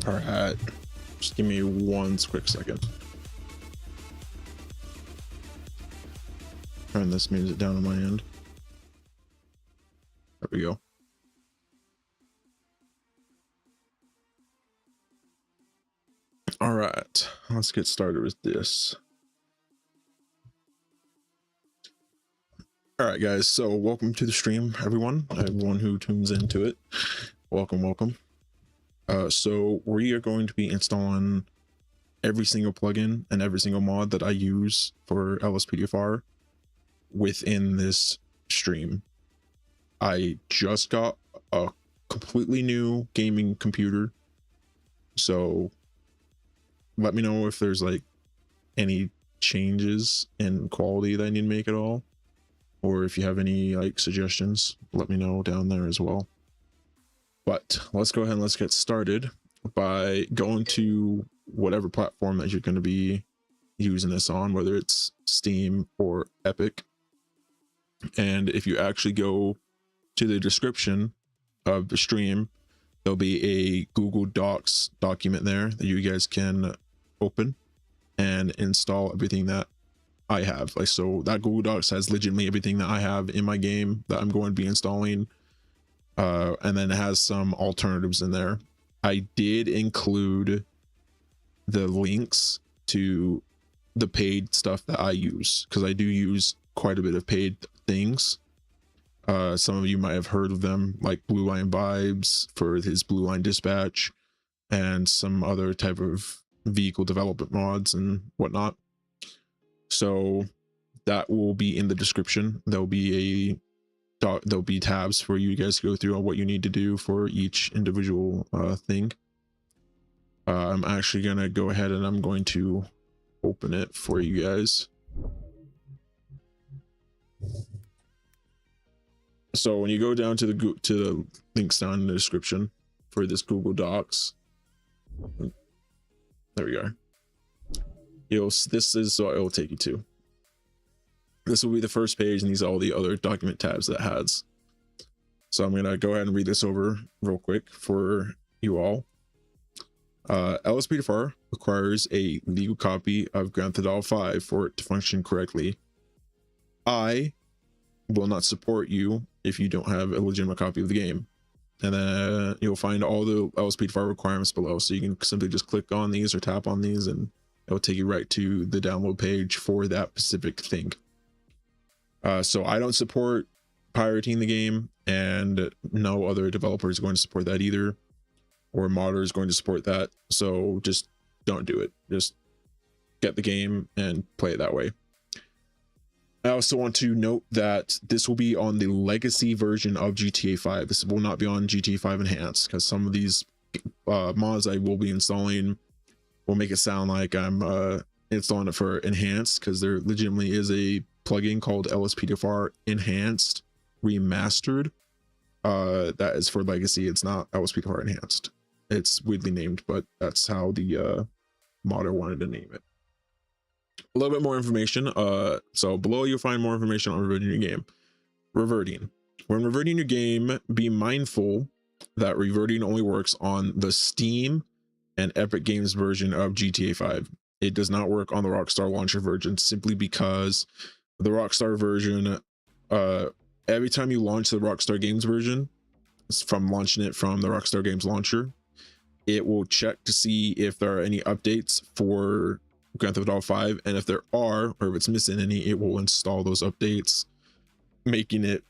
All right, just give me one quick second. Turn this music down on my end. There we go. All right, let's get started with this. All right, guys, so welcome to the stream, everyone who tunes into it. Welcome. So we are going to be installing every single plugin and every single mod that I use for LSPDFR within this stream. I just got a completely new gaming computer, so let me know if there's like any changes in quality that I need to make at all, or if you have any like suggestions, let me know down there as well. But let's go ahead and let's get started by going to whatever platform that you're going to be using this on, whether it's Steam or Epic. And if you actually go to the description of the stream, there'll be a Google Docs document there that you guys can open and install everything that I have. Like, so that Google Docs has legitimately everything that I have in my game that I'm going to be installing. And then it has some alternatives in there. I did include the links to the paid stuff that I use, because I do use quite a bit of paid things. Some of you might have heard of them, like Blue Line Vibes for his Blue Line Dispatch, and some other type of vehicle development mods and whatnot. So that will be in the description. There'll be tabs for you guys to go through on what you need to do for each individual thing. I'm actually gonna go ahead and I'm going to open it for you guys. So when you go down to the links down in the description for this Google Docs, there we go. This is what it will take you to. This will be the first page, and these are all the other document tabs that it has. So I'm gonna go ahead and read this over real quick for you all. LSPDFR requires a legal copy of Grand Theft Auto 5 for it to function correctly. I will not support you if you don't have a legitimate copy of the game. And then you'll find all the LSPDFR requirements below. So you can simply just click on these or tap on these, and it'll take you right to the download page for that specific thing. So I don't support pirating the game, and no other developer is going to support that either, or modder is going to support that. So just don't do it. Just get the game and play it that way. I also want to note that this will be on the legacy version of GTA 5. This will not be on GTA 5 Enhanced, because some of these mods I will be installing will make it sound like I'm installing it for Enhanced, because there legitimately is a plugin called LSPDFR Enhanced Remastered. That is for legacy. It's not LSPDFR Enhanced. It's weirdly named, but that's how the modder wanted to name it. A little bit more information. So below you'll find more information on reverting your game. Reverting. When reverting your game, be mindful that reverting only works on the Steam and Epic Games version of GTA 5. It does not work on the Rockstar launcher version, simply because the Rockstar version, every time you launch the Rockstar Games version, from launching it from the Rockstar Games launcher, it will check to see if there are any updates for Grand Theft Auto 5, and if there are, or if it's missing any, it will install those updates, making it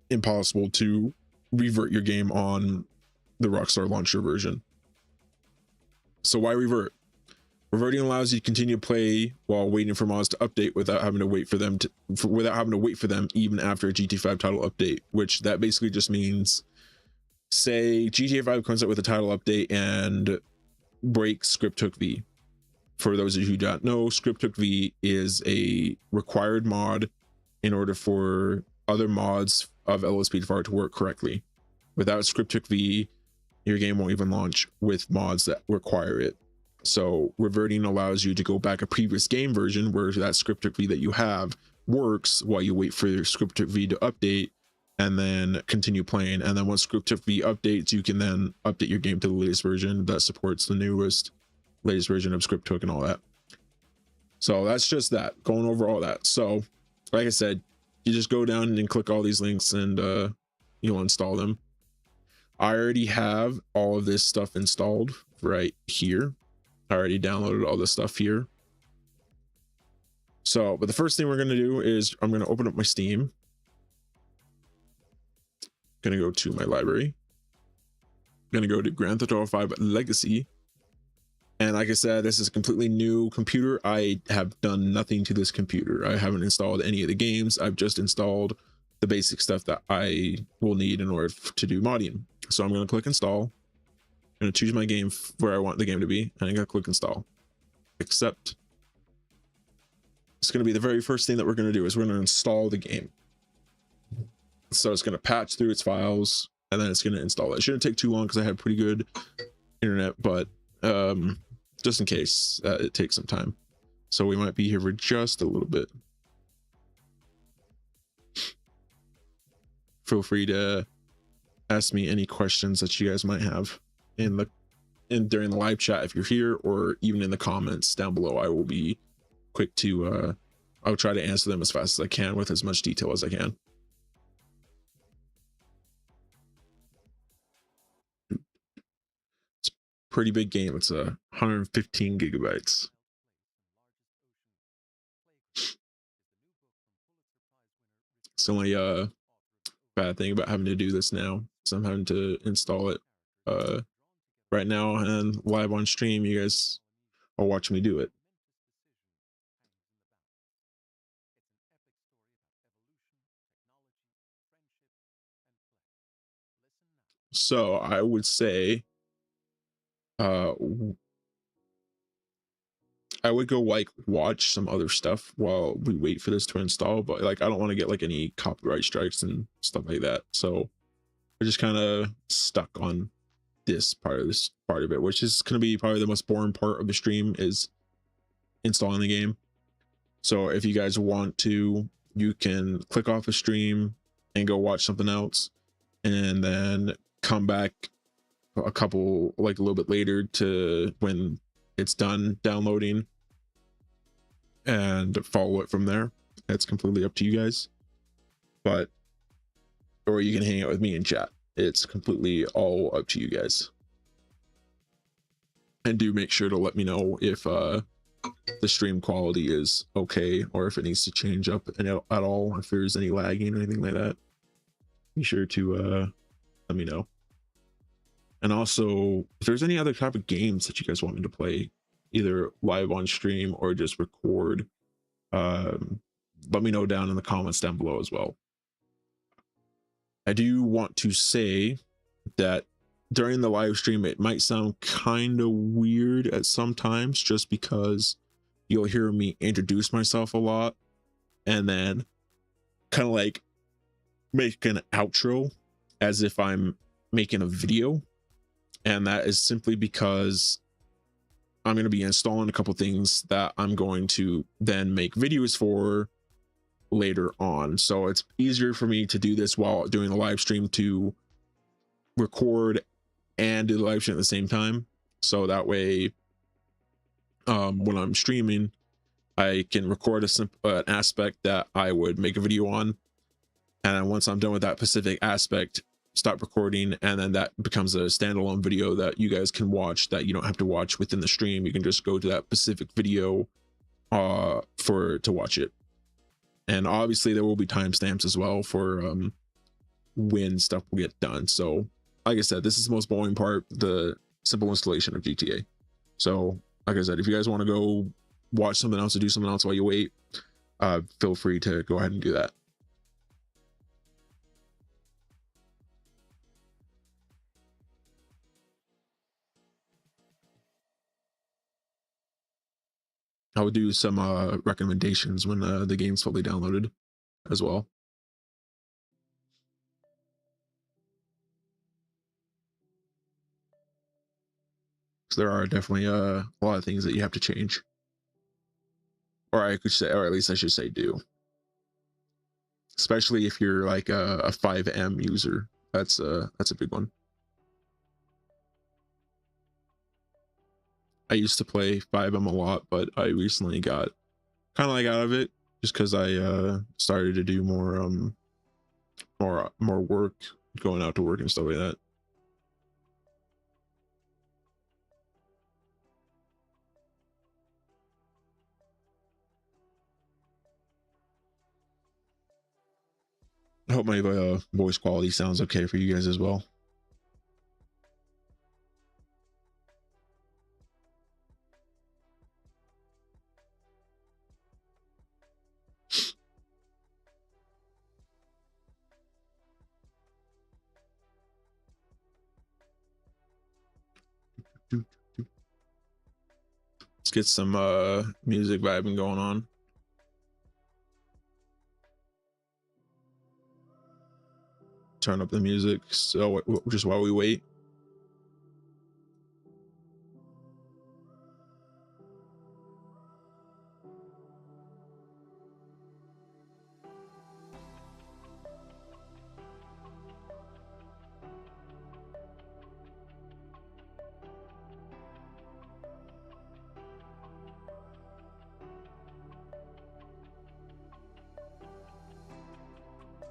impossible to revert your game on the Rockstar launcher version. So why revert? Reverting allows you to continue to play while waiting for mods to update without having to wait for them even after a GTA 5 title update, which that basically just means, say GTA 5 comes out with a title update and breaks Script V. For those of you who don't know, Script V is a required mod in order for other mods of LSPDFR to work correctly. Without Script V, your game won't even launch with mods that require it. So reverting allows you to go back a previous game version where that Script V that you have works while you wait for your Script V to update, and then continue playing. And then once Script V updates, you can then update your game to the latest version that supports the latest version of Script and all that. So that's just that, going over all that. So like I said, you just go down and click all these links, and you'll install them. I already have all of this stuff installed right here. I already downloaded all this stuff here. So, but the first thing we're going to do is I'm going to open up my Steam. Going to go to my library. Going to go to Grand Theft Auto 5 Legacy. And like I said, this is a completely new computer. I have done nothing to this computer. I haven't installed any of the games. I've just installed the basic stuff that I will need in order to do modding. So I'm going to click install. I'm going to choose my game where I want the game to be, and I'm going to click install. Accept. It's going to be the very first thing that we're going to do is we're going to install the game. So it's going to patch through its files, and then it's going to install it. It shouldn't take too long because I have pretty good internet, but just in case it takes some time. So we might be here for just a little bit. Feel free to ask me any questions that you guys might have during the live chat if you're here, or even in the comments down below. I will be quick to I'll try to answer them as fast as I can with as much detail as I can. It's a pretty big game. It's 115 gigabytes. It's the only bad thing about having to do this now, so I'm having to install it right now and live on stream. You guys are watching me do it. So I would say I would go like watch some other stuff while we wait for this to install, but like I don't want to get like any copyright strikes and stuff like that. So we're just kind of stuck on this part of it, which is going to be probably the most boring part of the stream, is installing the game. So if you guys want to, you can click off the stream and go watch something else, and then come back a little bit later to when it's done downloading and follow it from there. It's completely up to you guys, or you can hang out with me in chat. It's completely all up to you guys. And do make sure to let me know if the stream quality is okay, or if it needs to change up at all, if there's any lagging or anything like that. Be sure to let me know. And also, if there's any other type of games that you guys want me to play, either live on stream or just record, let me know down in the comments down below as well. I do want to say that during the live stream, it might sound kind of weird at some times, just because you'll hear me introduce myself a lot and then kind of like make an outro as if I'm making a video. And that is simply because I'm going to be installing a couple things that I'm going to then make videos for later on. So it's easier for me to do this while doing the live stream, to record and do the live stream at the same time. So that way, when I'm streaming, I can record an aspect that I would make a video on. And once I'm done with that specific aspect, stop recording, and then that becomes a standalone video that you guys can watch, that you don't have to watch within the stream. You can just go to that specific video to watch it. And obviously there will be timestamps as well for when stuff will get done. So like I said, this is the most boring part, the simple installation of GTA. So like I said, if you guys want to go watch something else or do something else while you wait, feel free to go ahead and do that. I would do some recommendations when the game's fully downloaded as well. So there are definitely a lot of things that you have to change, or I could say, or at least I should say, do. Especially if you're like a 5M user, that's a big one. I used to play 5M a lot, but I recently got kind of like out of it, just because I started to do more work, going out to work and stuff like that. I hope my voice quality sounds okay for you guys as well. Let's get some music vibing going on. Turn up the music so just while we wait.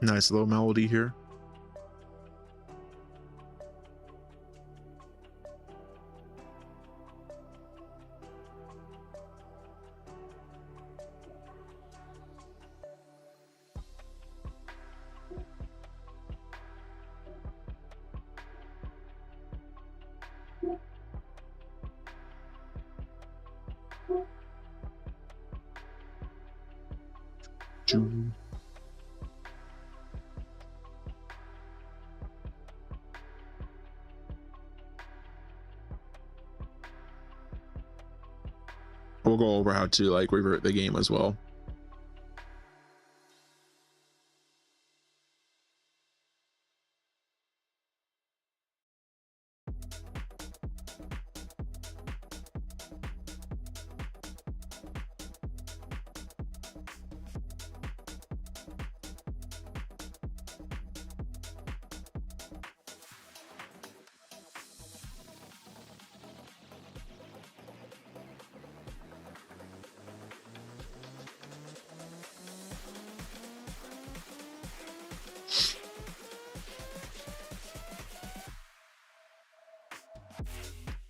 Nice little melody here. Choo. We'll go over how to like revert the game as well.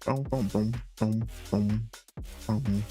Boom, boom, boom, boom, boom, boom.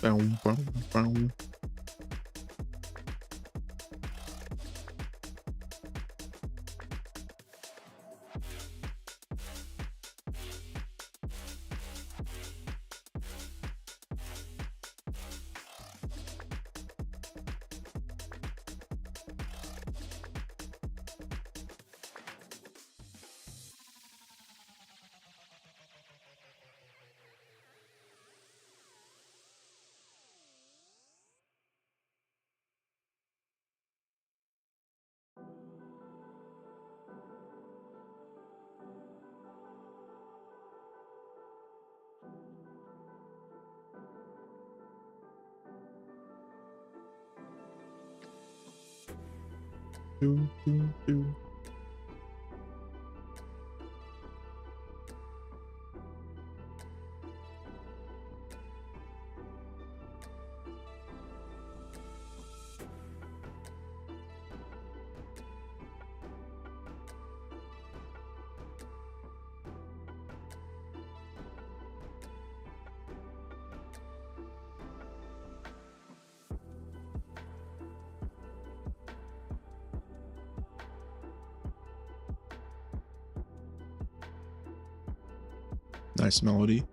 Boom, boom, boom. Do, do, do. Nice melody.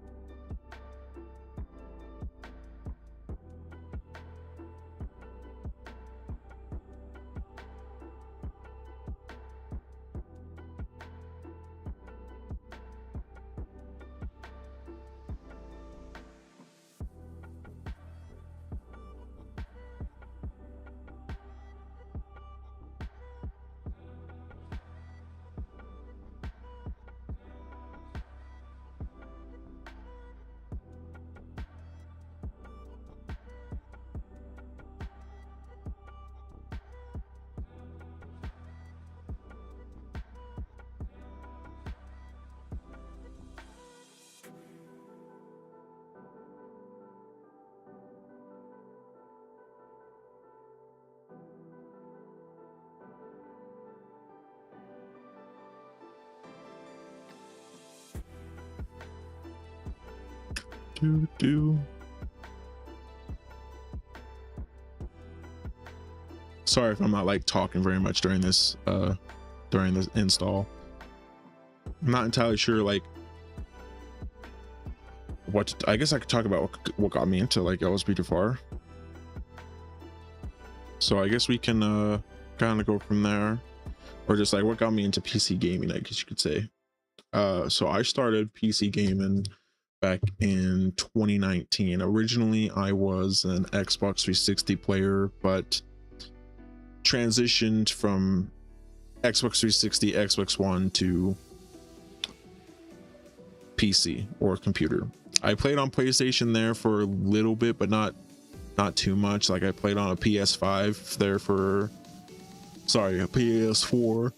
Do, do. Sorry if I'm not like talking very much during this install. I'm not entirely sure like I guess I could talk about what got me into like LSPDFR. So I guess we can kind of go from there, or just like what got me into PC gaming, I guess you could say. So I started PC gaming back in 2019. Originally I was an Xbox 360 player, but transitioned from Xbox 360, Xbox One to PC or computer. I played on PlayStation there for a little bit, but not too much. Like I played on a PS5 there for, sorry, a PS4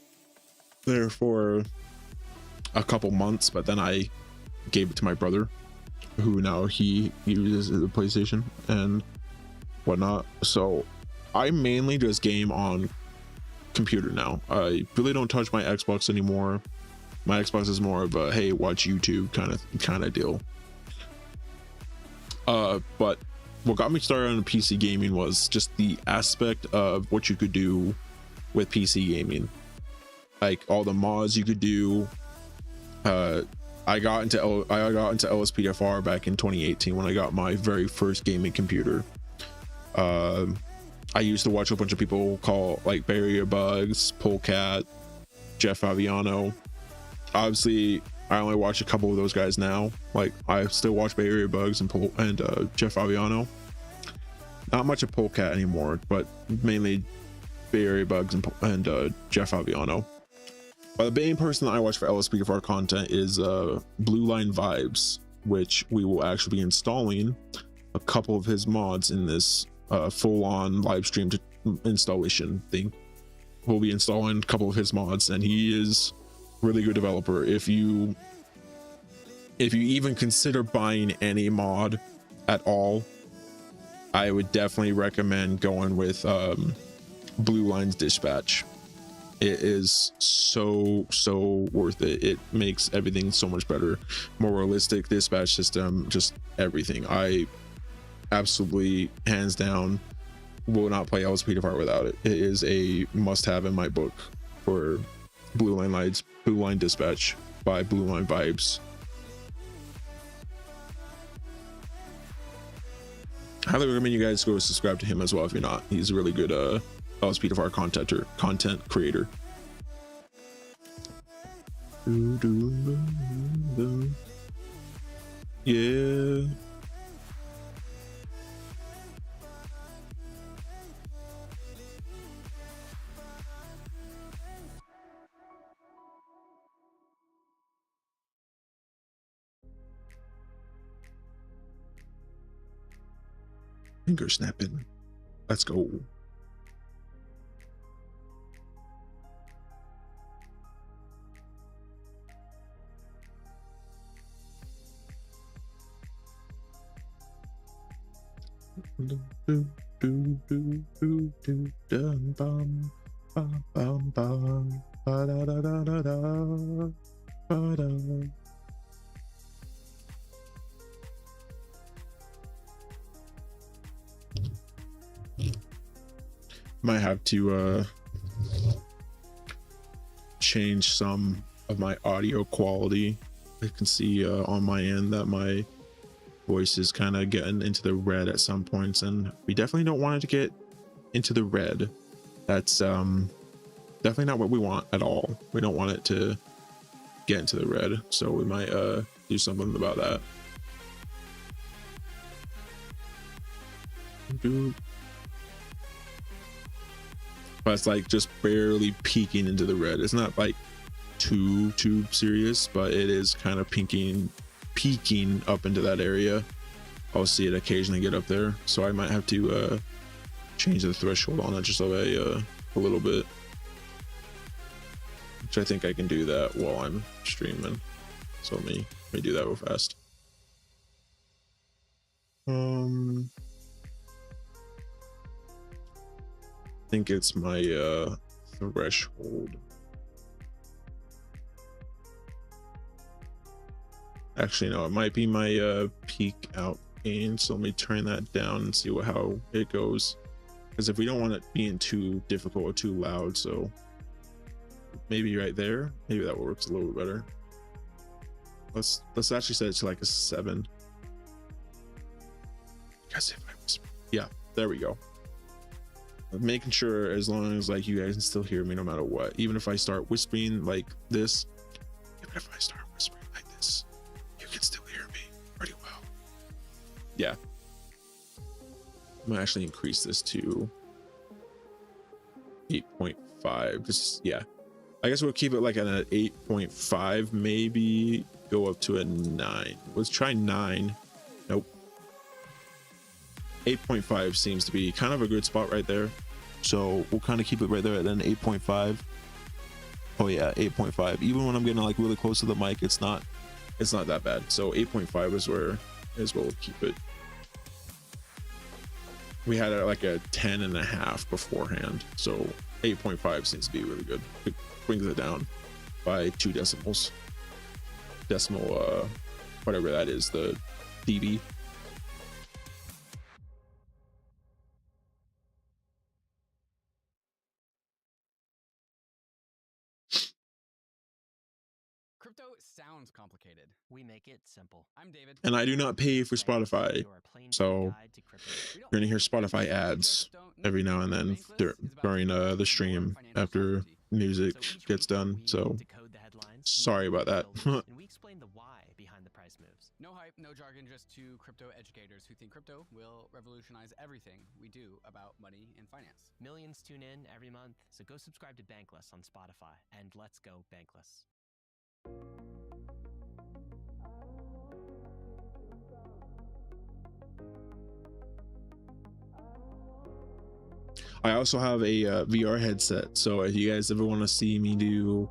there for a couple months, but then I gave it to my brother, who now he uses the PlayStation and whatnot. So I mainly just game on computer now. I really don't touch my Xbox anymore. My Xbox is more of a hey, watch YouTube kind of deal. But what got me started on PC gaming was just the aspect of what you could do with PC gaming, like all the mods you could do. I got into LSPDFR back in 2018 when I got my very first gaming computer. I used to watch a bunch of people call like Barrier Bugs, Polecat, Jeff Favignano. Obviously I only watch a couple of those guys now. Like I still watch Barrier Bugs and Jeff Favignano. Not much of Polecat anymore, but mainly Barrier Bugs and Jeff Favignano. But the main person that I watch for LSPDFR content is Blue Line Vibes, which we will actually be installing a couple of his mods in this full-on live stream installation thing. We'll be installing a couple of his mods, and he is really good developer. If you even consider buying any mod at all, I would definitely recommend going with Blue Line's Dispatch. It is so worth it. It makes everything so much better, more realistic dispatch system, just everything. I absolutely, hands down, will not play LSPDFR without it. It is a must-have in my book for Blue Line Dispatch by Blue Line Vibes. I highly recommend you guys go subscribe to him as well if you're not. He's a really good LSPDFR content creator. Yeah. Finger snapping. Let's go. Might have to change some of my audio quality. I can see on my end that my voice is kind of getting into the red at some points, and we definitely don't want it to get into the red. That's definitely not what we want at all. We don't want it to get into the red, so we might do something about that. But it's like just barely peeking into the red. It's not like too serious, but it is kind of peeking up into that area. I'll see it occasionally get up there, so I might have to change the threshold on it just a little bit, which I think I can do that while I'm streaming. So let me do that real fast. I think it's my threshold. Actually, no, it might be my peak out gain. So let me turn that down and see how it goes. because if we don't want it being too difficult or too loud, so maybe right there, maybe that works a little bit better. Let's actually set it to like a 7. Guys, if I whisper, yeah, there we go. Making sure as long as like you guys can still hear me no matter what, even if I start whispering like this, even if I start whispering like this, you can still hear me pretty well. Yeah, I'm gonna actually increase this to 8.5. Just, yeah, I guess we'll keep it like at an 8.5, maybe go up to a 9. Let's try 9. Nope. 8.5 seems to be kind of a good spot right there, so we'll kind of keep it right there at an 8.5. Oh yeah, 8.5. Even when I'm getting like really close to the mic, it's not that bad. So 8.5 is where we'll keep it. We had like a 10.5 beforehand, so 8.5 seems to be really good. It brings it down by 2 decimals. Decimal whatever that is, the dB. Crypto sounds complicated. We make it simple. I'm David. And I do not pay for Spotify, so you're gonna hear Spotify ads every now and then during the stream after music gets done. So sorry about that. And we explain the why behind the price moves. No hype, no jargon, just 2 crypto educators who think crypto will revolutionize everything we do about money and finance. Millions tune in every month, so go subscribe to Bankless on Spotify, and let's go Bankless. I also have a VR headset, so if you guys ever want to see me do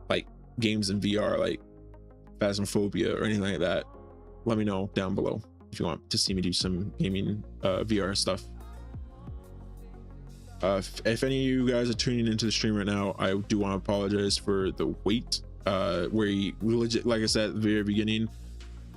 like games in VR, like Phasmophobia or anything like that, let me know down below if you want to see me do some gaming VR stuff. If any of you guys are tuning into the stream right now, I do want to apologize for the wait. Where you legit, like I said at the very beginning,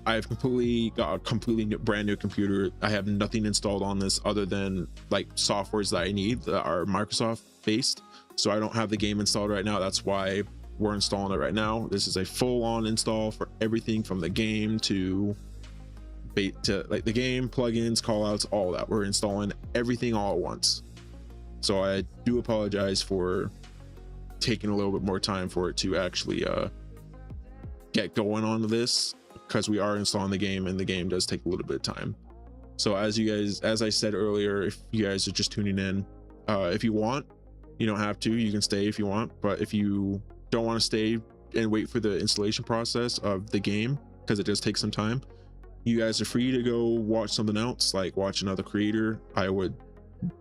I've got a completely brand new computer. I have nothing installed on this other than like softwares that I need that are Microsoft based. So I don't have the game installed right now. That's why we're installing it right now. This is a full-on install for everything from the game to like the game, plugins, callouts, all that. We're installing everything all at once. So I do apologize for taking a little bit more time for it to actually get going on this, because we are installing the game and the game does take a little bit of time. So as I said earlier, if you guys are just tuning in, if you want, you don't have to, you can stay if you want, but if you don't want to stay and wait for the installation process of the game, because it does take some time, you guys are free to go watch something else, like watch another creator.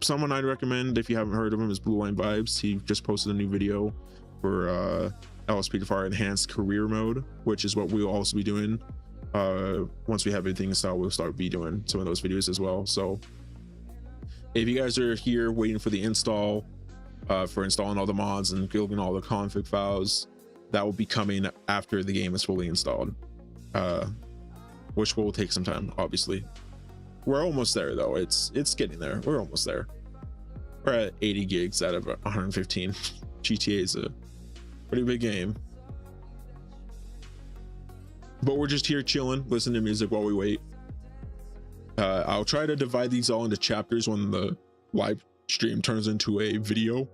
Someone I'd recommend, if you haven't heard of him, is Blue Line Vibes. He just posted a new video for LSPDFR enhanced career mode, which is what we'll also be doing. Once we have everything installed, we'll start doing some of those videos as well. So if you guys are here waiting for the install, for installing all the mods and building all the config files, that will be coming after the game is fully installed, which will take some time, obviously. We're almost there though. It's getting there. We're almost there. We're at 80 gigs out of 115. GTA is a pretty big game, but we're just here chilling, listening to music while we wait. I'll try to divide these all into chapters when the live stream turns into a video,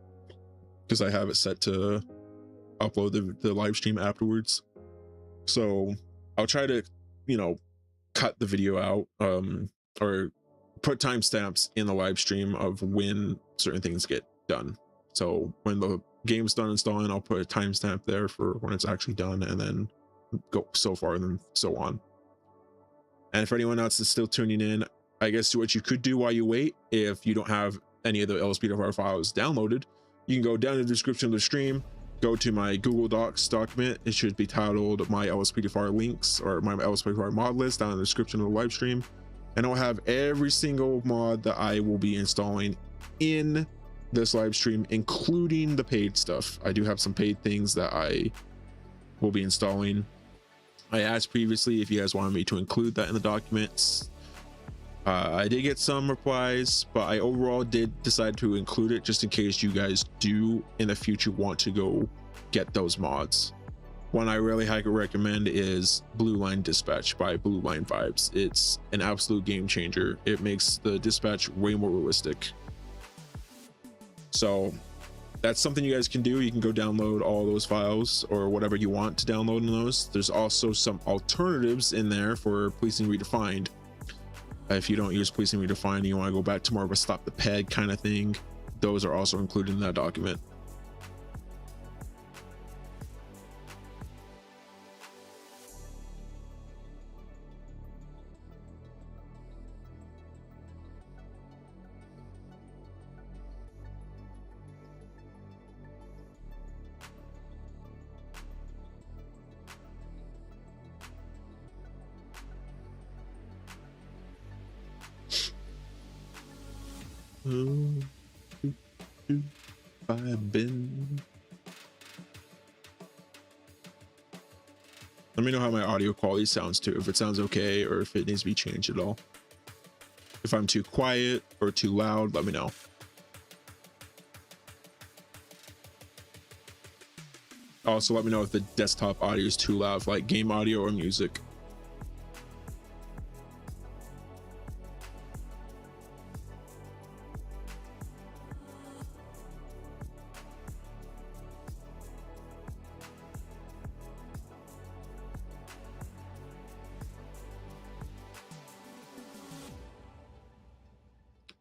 because I have it set to upload the live stream afterwards. So I'll try to, cut the video out, or put timestamps in the live stream of when certain things get done. So when the game's done installing, I'll put a timestamp there for when it's actually done, and then go so far and then so on. And for anyone else that's still tuning in, I guess what you could do while you wait, if you don't have any of the LSPDFR files downloaded, you can go down in the description of the stream, go to my Google Docs document. It should be titled my LSPDFR links, or my LSPDFR mod list, down in the description of the live stream. And I'll have every single mod that I will be installing in this live stream, including the paid stuff. I do have some paid things that I will be installing. I asked previously if you guys wanted me to include that in the documents. I did get some replies, but I overall did decide to include it just in case you guys do in the future want to go get those mods. One I really highly recommend is Blue Line Dispatch by Blue Line Vibes. It's an absolute game changer. It makes the dispatch way more realistic. So that's something you guys can do. You can go download all those files or whatever you want to download in those. There's also some alternatives in there for Policing Redefined. If you don't use Policing Redefined and you want to go back to more of a stop the peg kind of thing, those are also included in that document. I've been. Let me know how my audio quality sounds too, if it sounds okay or if it needs to be changed at all. If I'm too quiet or too loud, let me know. Also, let me know if the desktop audio is too loud, like game audio or music.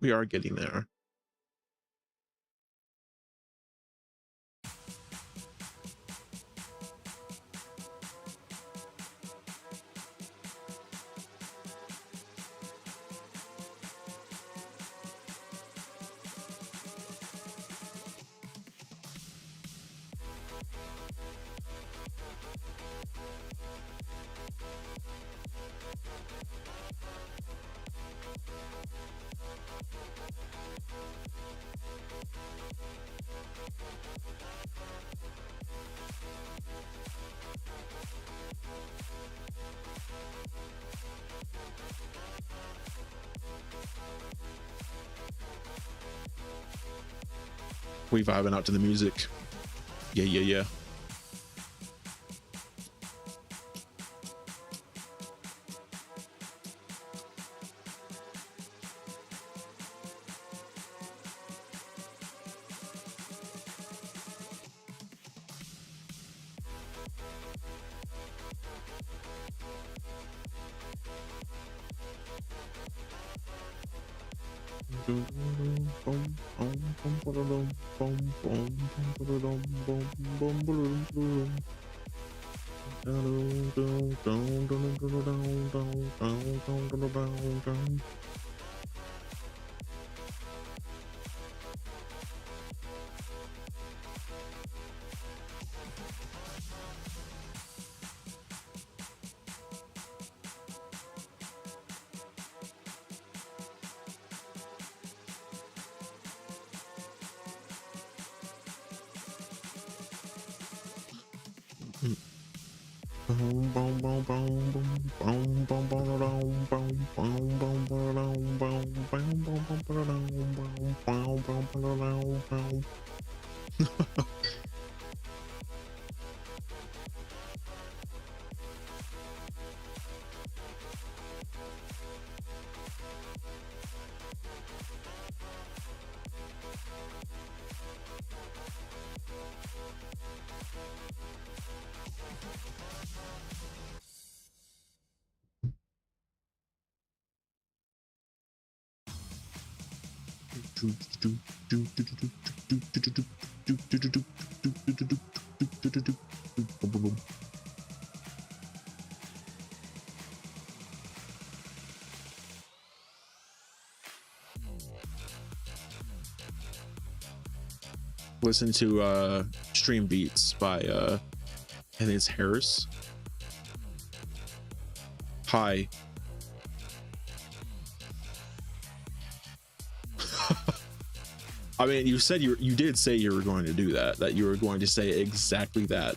We are getting there. We vibing out to the music. Yeah, yeah, yeah. Listen to Stream Beats by I think it's Harris. Hi. I mean, you said you did say you were going to do that you were going to say exactly that.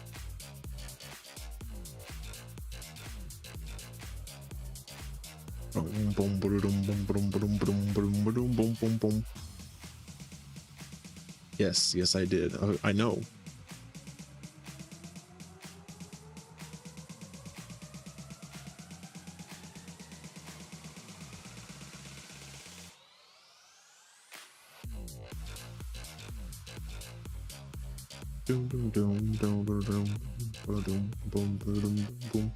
Boom, boom, boom, boom, boom, boom, boom, boom, boom, boom, boom, boom. Yes, yes, I did. I know. Doom, doom, doom, doom, doom, doom, boom, boom, boom, boom.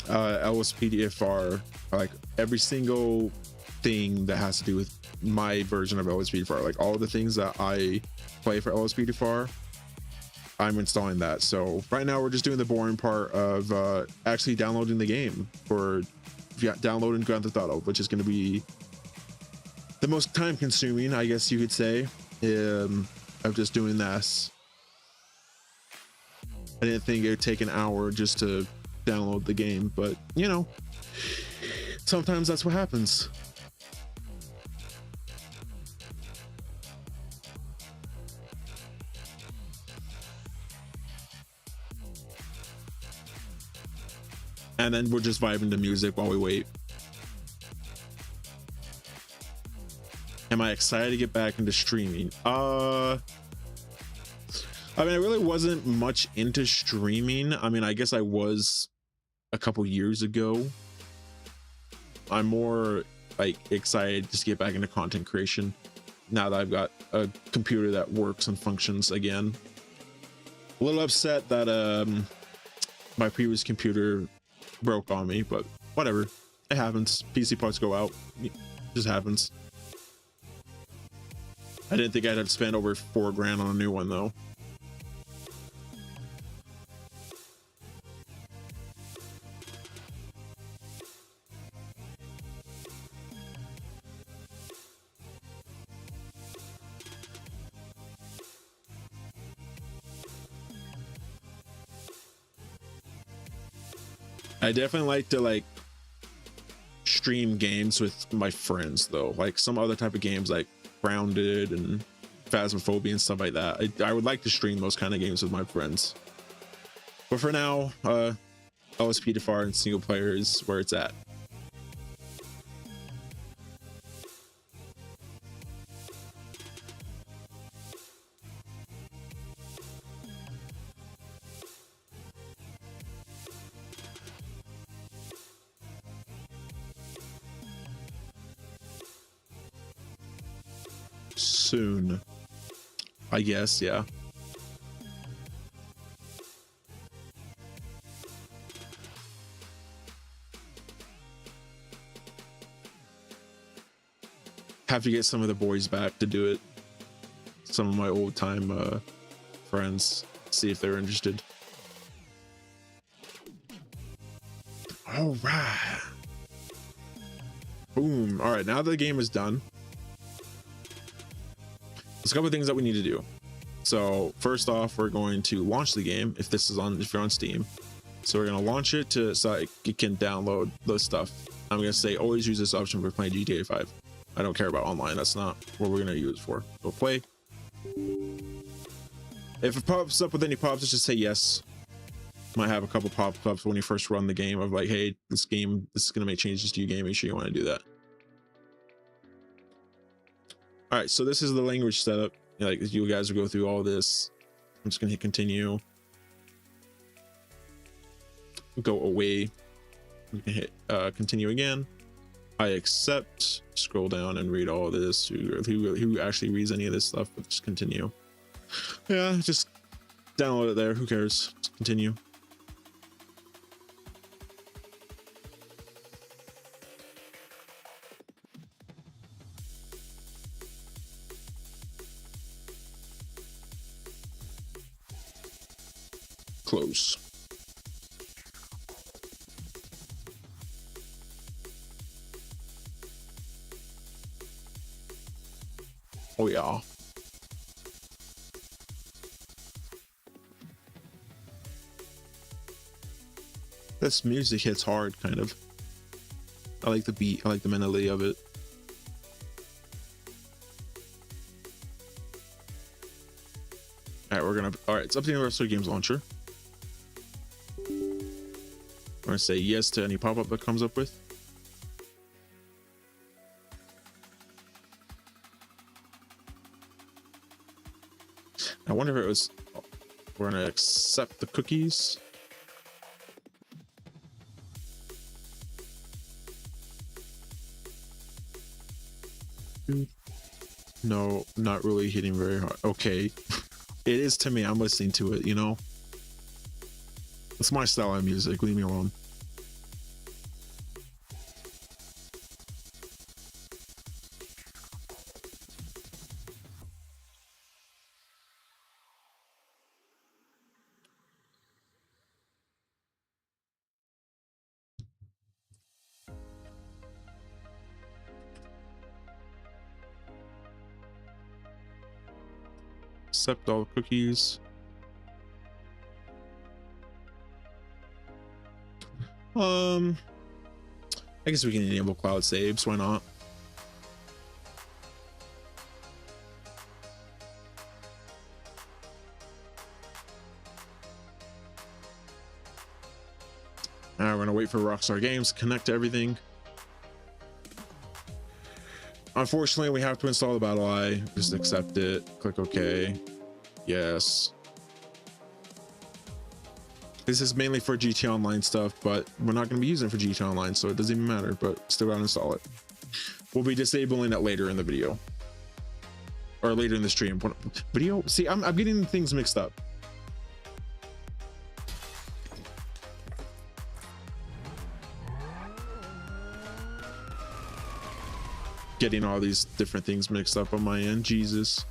LSPDFR, like every single thing that has to do with my version of LSPDFR, like all the things that I play for LSPDFR, I'm installing that. So right now we're just doing the boring part of actually downloading the game for downloading Grand Theft Auto, which is going to be the most time consuming, I guess you could say, of just doing this. I didn't think it would take an hour just to download the game, but you know, sometimes that's what happens. And then we're just vibing to music while we wait. Am I excited to get back into streaming? I mean, I really wasn't much into streaming. I mean, I guess I was a couple years ago. I'm more like excited just to get back into content creation now that I've got a computer that works and functions again. A little upset that my previous computer broke on me, but whatever, it happens. PC parts go out, it just happens. I didn't think I'd have to spend over $4 grand on a new one though. I definitely like to like stream games with my friends though, like some other type of games like Grounded and Phasmophobia and stuff like that. I would like to stream those kind of games with my friends, but for now LSPDFR and single player is where it's at. Soon, I guess. Yeah, have to get some of the boys back to do it, some of my old time friends, see if they're interested. All right, boom. All right, now that the game is done, there's a couple of things that we need to do. So first off, we're going to launch the game if you're on Steam. So we're going to launch it so you can download the stuff. I'm going to say always use this option for playing GTA 5. I don't care about online. That's not what we're going to use it for. So play. If it pops up with any pop-ups, just say yes. Might have a couple pop-ups when you first run the game of like, hey, this is going to make changes to your game. Make sure you want to do that. All right, so this is the language setup. Like you guys will go through all this. I'm just gonna hit continue. Go away. You can hit continue again. I accept. Scroll down and read all this. Who actually reads any of this stuff? But just continue. Yeah, just download it there. Who cares? Just continue. Close. Oh yeah. This music hits hard, kind of. I like the beat. I like the melody of it. All right, it's up to the Universal Games Launcher. We're gonna say yes to any pop-up that comes up with. I wonder if it was, we're gonna accept the cookies. No, not really hitting very hard. Okay. It is to me. I'm listening to it, you know? It's my style of music. Leave me alone. Accept all cookies. I guess we can enable cloud saves. Why not? Now we're gonna wait for Rockstar Games to connect to everything. Unfortunately, we have to install the Battle Eye. Just accept it. Click OK. Yes. This is mainly for GT Online stuff, but we're not going to be using it for GT Online, so it doesn't even matter, but still gotta install it. We'll be disabling it later in the video. Or later in the stream. Video? See, I'm getting things mixed up. Getting all these different things mixed up on my end. Jesus.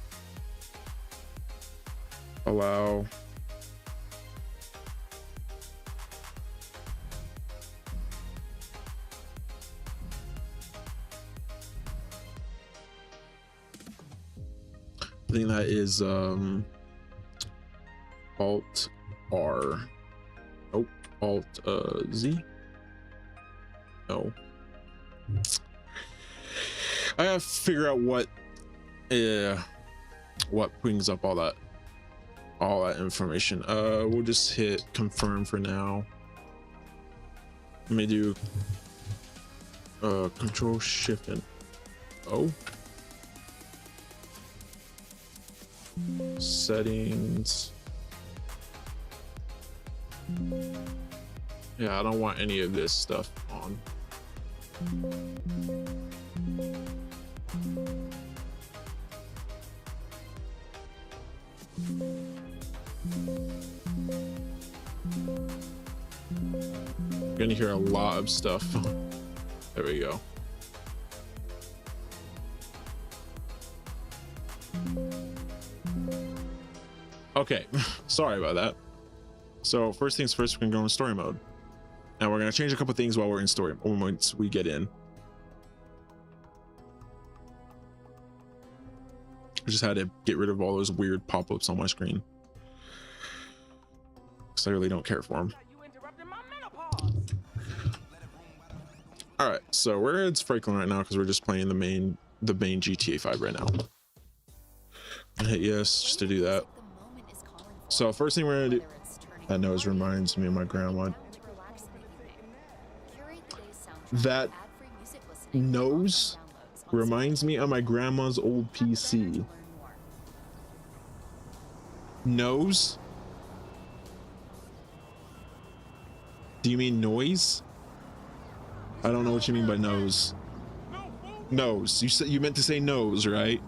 Allow. I think that is Alt R. Nope. Alt Z. No. I have to figure out what brings up all that information. We'll just hit confirm for now. Let me do Control Shift and O. Settings. Yeah, I don't want any of this stuff on. You're gonna hear a lot of stuff. There we go. Okay, sorry about that. So first things first, we're gonna go in story mode. And we're gonna change a couple things while we're in story once we get in. I just had to get rid of all those weird pop-ups on my screen, because I really don't care for them. All right, so we're in Franklin right now because we're just playing the main GTA 5 right now. I hit yes just to do that. So first thing we're gonna do, that nose reminds me of my grandma. That nose reminds me of my grandma's old PC. Nose? Do you mean noise? I don't know what you mean by nose. Nose. You said you meant to say nose, right?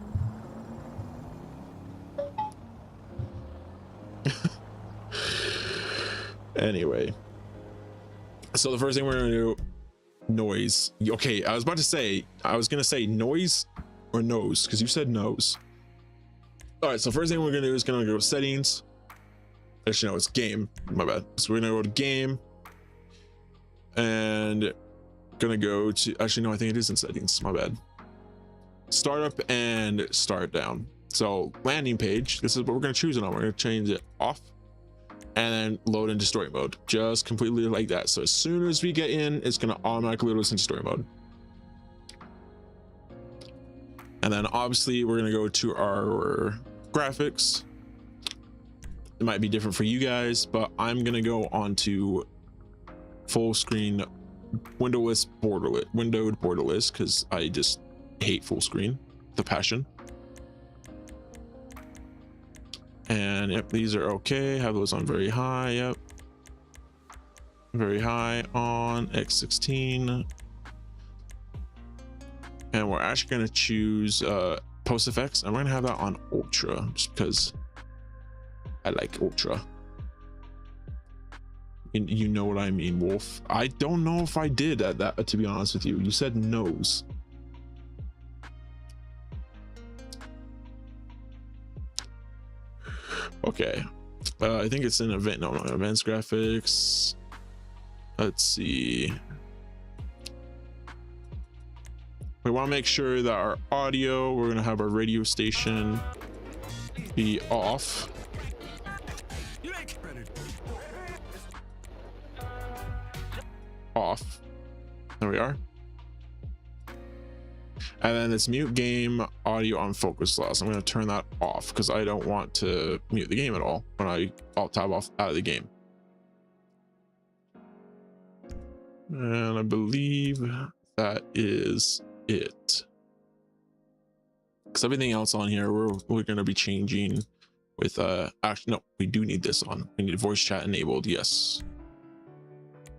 Anyway. So the first thing we're gonna do, noise. Okay, I was gonna say noise or nose, because you said nose. All right, so first thing we're gonna do is gonna go to settings. Actually, no, it's game. My bad. So we're gonna go to game and gonna go to, actually no, I think it is in settings. My bad. Startup and start down. So landing page, this is what we're gonna choose it on. We're gonna change it off and then load into story mode, just completely like that. So as soon as we get in, it's gonna automatically load us into story mode. And then obviously we're gonna go to our graphics It might be different for you guys, but I'm gonna go on to full screen windowed borderless because I just hate full screen, the passion. And yep, these are okay. Have those on very high. Yep, very high on X16. And we're actually going to choose post effects, and we're going to have that on ultra just because I like ultra. You know what I mean, Wolf. I don't know if I did at that, to be honest with you. You said nose. Okay, I think it's in event. No, events graphics. Let's see. We want to make sure that our audio, we're going to have our radio station be off. Off. There we are. And then this mute game audio on focus loss, I'm going to turn that off because I don't want to mute the game at all when I alt tab off out of the game. And I believe that is it, because everything else on here we're going to be changing with actually no, we do need this on. We need voice chat enabled. Yes,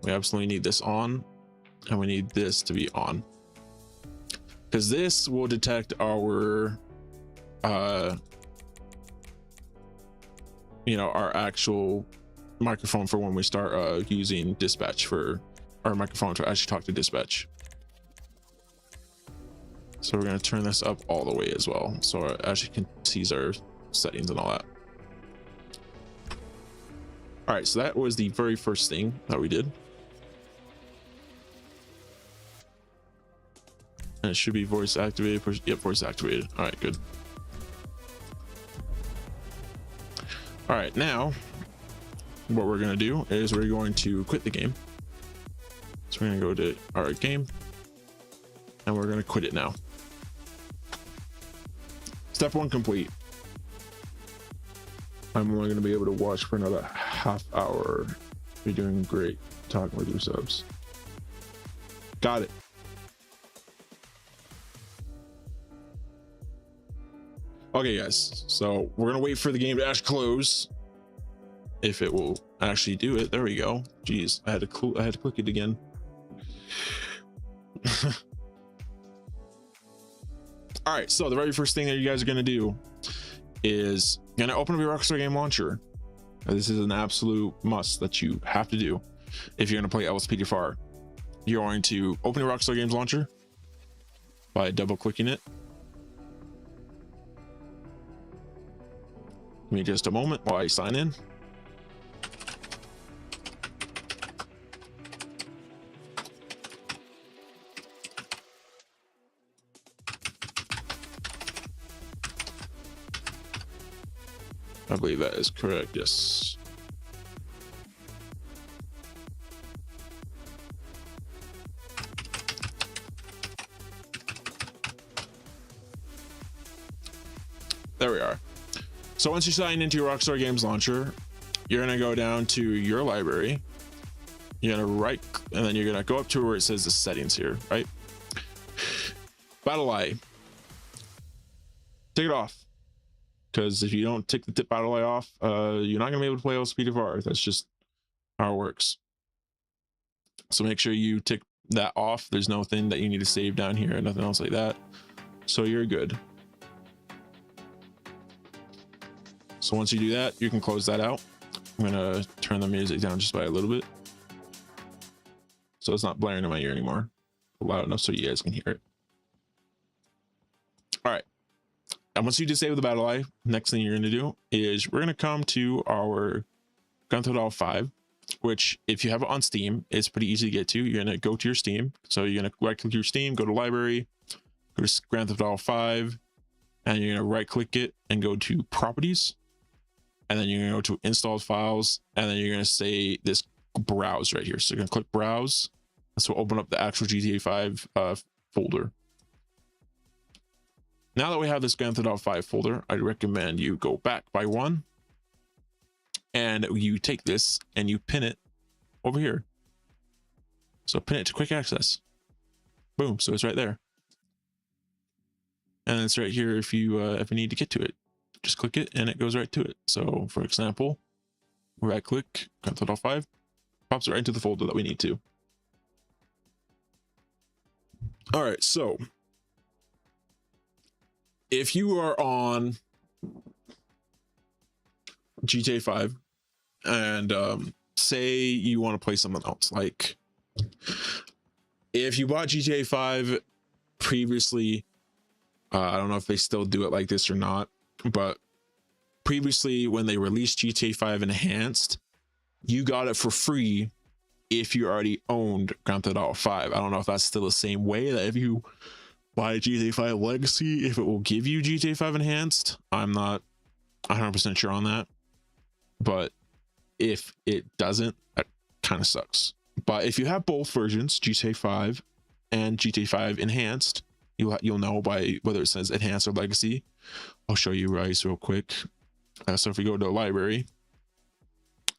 we absolutely need this on, and we need this to be on, because this will detect our you know, our actual microphone for when we start using dispatch, for our microphone to actually talk to dispatch. So we're going to turn this up all the way as well, so it actually can see our settings and all that. All right, so that was the very first thing that we did, and it should be voice activated. Yep, voice activated. All right, good. All right, now what we're going to do is we're going to quit the game. So we're going to go to our game, and we're going to quit it now. Step 1 complete. I'm only going to be able to watch for another half hour. You're doing great talking with your subs. Got it. Okay, guys. So we're going to wait for the game to actually close. If it will actually do it. There we go. Jeez, I had to click it again. All right, so the very first thing that you guys are going to do is going to open up your Rockstar game launcher. This is an absolute must that you have to do if you're going to play LSPDFR. You're going to open your Rockstar Games launcher by double clicking it. Give me just a moment while I sign in. I believe that is correct. Yes. There we are. So once you sign into your Rockstar Games launcher, you're going to go down to your library. You're going to right, and then you're going to go up to where it says the settings here, right? Battle Eye. Take it off. Because if you don't take the battle eye off, you're not going to be able to play LSPDFR. That's just how it works. So make sure you tick that off. There's nothing that you need to save down here, nothing else like that. So you're good. So once you do that, you can close that out. I'm going to turn the music down just by a little bit, so it's not blaring in my ear anymore. Loud enough so you guys can hear it. All right. And once you disable the battle eye, next thing you're going to do is we're going to come to our Grand Theft Auto 5, which if you have it on Steam, it's pretty easy to get to. You're going to go to your Steam. So you're going to right click your Steam, go to library, go to Grand Theft Auto 5, and you're going to right click it and go to properties. And then you're going to go to installed files, and then you're going to say this browse right here. So you're going to click browse. This will open up the actual GTA 5 folder. Now that we have this Grand Theft Auto 5 folder, I recommend you go back by one, and you take this and you pin it over here. So pin it to quick access. Boom. So it's right there. And it's right here if you need to get to it. Just click it and it goes right to it. So for example, right click, callouts.5, pops it right into the folder that we need to. All right, so if you are on GTA 5 and say you want to play something else, like if you bought GTA 5 previously, I don't know if they still do it like this or not, but previously when they released GTA 5 Enhanced, you got it for free if you already owned Grand Theft Auto 5. I don't know if that's still the same way, that if you buy GTA 5 Legacy, if it will give you GTA 5 Enhanced. I'm not 100% sure on that, but if it doesn't, that kind of sucks. But if you have both versions, GTA 5 and GTA 5 Enhanced, you'll know by whether it says Enhanced or Legacy. I'll show you guys real quick. So if we go to the library,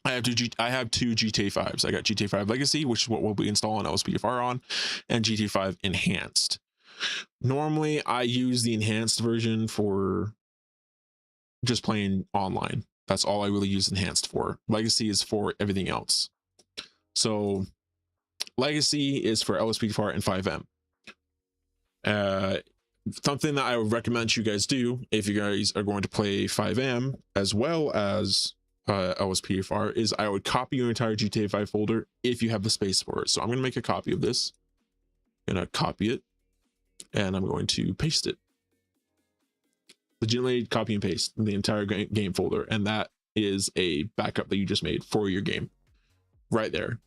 I have two GTA 5s. I got GTA 5 Legacy, which is what we'll be installing LSPDFR on, and GTA 5 Enhanced. Normally, I use the Enhanced version for just playing online. That's all I really use Enhanced for. Legacy is for everything else. So Legacy is for LSPDFR and 5M. Something that I would recommend you guys do if you guys are going to play 5M as well as LSPDFR is I would copy your entire GTA 5 folder if you have the space for it. So I'm going to make a copy of this. I'm going to copy it and I'm going to paste it. Legitimately copy and paste the entire game folder, and that is a backup that you just made for your game right there.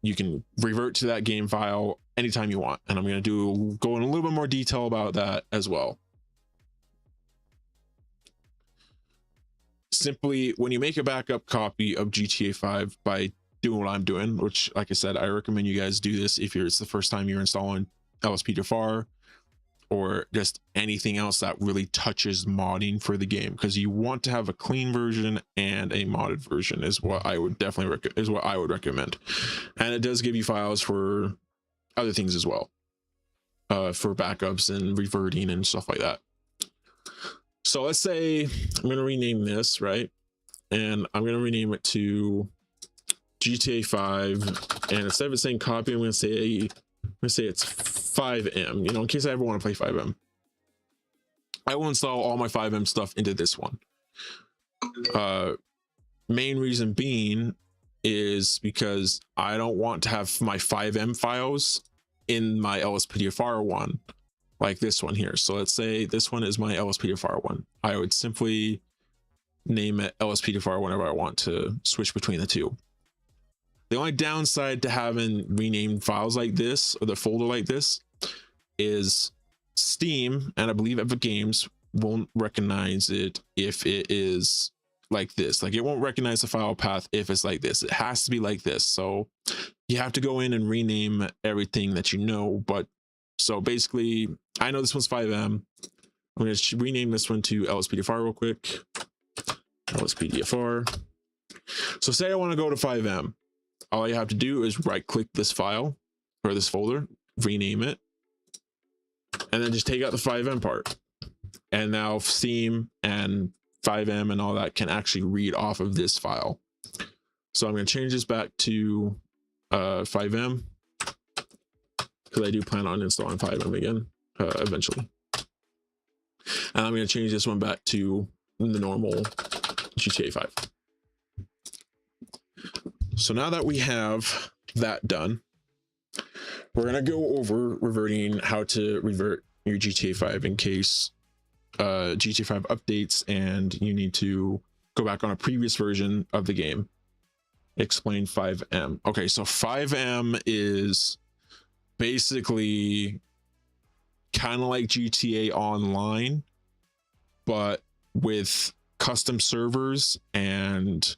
You can revert to that game file anytime you want, and I'm going to go in a little bit more detail about that as well. Simply, when you make a backup copy of GTA 5 by doing what I'm doing, which, like I said, I recommend you guys do this if it's the first time you're installing LSPDFR or just anything else that really touches modding for the game, because you want to have a clean version and a modded version is what I would definitely recommend. And it does give you files for other things as well, for backups and reverting and stuff like that. So let's say I'm going to rename this, right? And I'm going to rename it to GTA 5. And instead of it saying copy, I'm going to say it's 5M, you know, in case I ever want to play 5M. I will install all my 5M stuff into this one. Main reason being is because I don't want to have my 5M files in my LSPDFR one, like this one here. So let's say this one is my LSPDFR one. I would simply name it LSPDFR whenever I want to switch between the two. The only downside to having renamed files like this, or the folder like this, is Steam and I believe Epic Games won't recognize it if it is like this. Like, it won't recognize the file path if it's like this. It has to be like this. So you have to go in and rename everything that you know. But so basically, I know this one's 5M. I'm going to rename this one to LSPDFR real quick. LSPDFR. So say I want to go to 5M. All you have to do is right click this file or this folder, rename it, and then just take out the 5M part. And now Steam and 5M and all that can actually read off of this file. So I'm going to change this back to 5M, because I do plan on installing 5M again eventually. And I'm going to change this one back to the normal GTA 5. So now that we have that done, we're going to go over reverting, how to revert your GTA 5 in case GTA 5 updates and you need to go back on a previous version of the game. Explain 5M. Okay, so 5M is basically kind of like GTA Online, but with custom servers and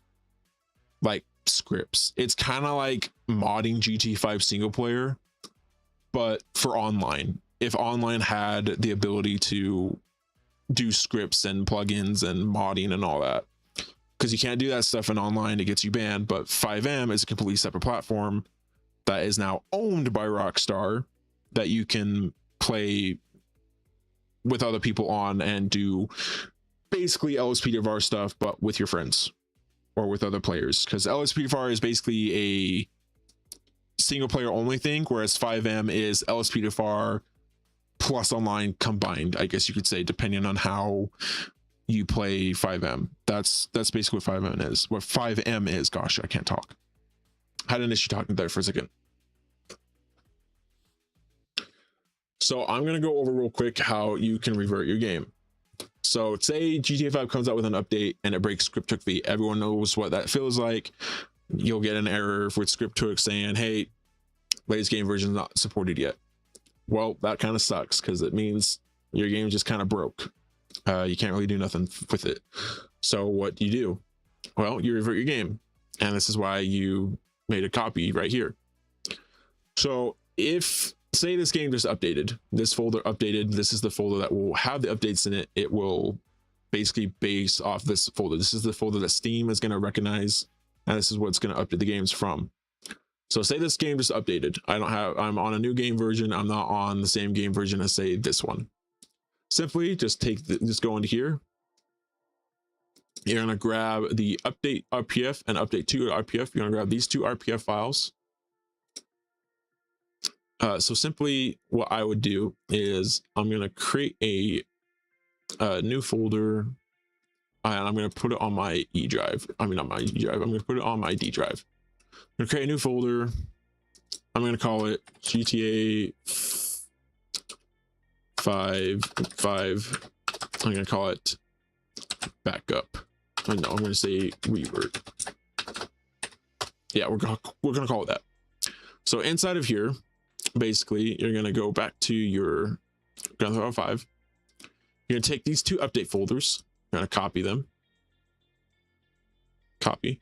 like scripts. It's kind of like modding GTA 5 single player, but for online. If online had the ability to do scripts and plugins and modding and all that. because you can't do that stuff in online, it gets you banned. But 5M is a completely separate platform that is now owned by Rockstar that you can play with other people on and do basically LSPDFR stuff, but with your friends or with other players, because LSPDFR is basically a single player only thing, whereas 5M is LSPDFR plus online combined, I guess you could say, depending on how you play 5M. That's basically what 5M is. What 5M is, gosh, I can't talk. Had an issue talking there for a second. So I'm going to go over real quick how you can revert your game. So say GTA 5 comes out with an update and it breaks ScriptHook-V. Everyone knows what that feels like. You'll get an error with ScriptHook saying, hey, latest game version is not supported yet. Well, that kind of sucks because it means your game just kind of broke. You can't really do nothing with it. So what do you do? Well, you revert your game. And this is why you made a copy right here. So if, say this game just updated, this folder updated, this is the folder that will have the updates in it. It will basically base off this folder. This is the folder that Steam is going to recognize, and this is what's going to update the games from. So say this game just updated. I'm on a new game version. I'm not on the same game version as say this one. Simply just just go into here. You're going to grab the update RPF and update to RPF. You're going to grab these two RPF files. So simply what I would do is I'm going to create a new folder, and I'm going to put it on my E drive. I mean, not my E drive. I'm going to put it on my D drive. I'm going to create a new folder. I'm going to call it GTA 5. I'm going to call it backup. I know I'm going to say revert. Yeah, we're going to call it that. So inside of here, basically, you're going to go back to your Grand Theft Auto 5. You're going to take these two update folders. You're going to copy them. Copy.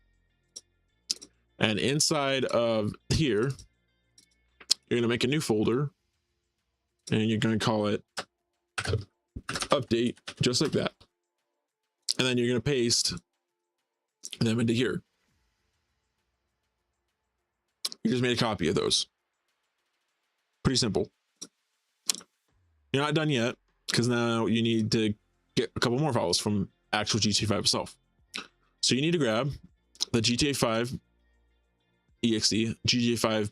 And inside of here, you're going to make a new folder. And you're going to call it update, just like that. And then you're going to paste them into here. You just made a copy of those. Pretty simple. You're not done yet, because now you need to get a couple more files from actual GTA 5 itself. So you need to grab the GTA 5 exe, GTA 5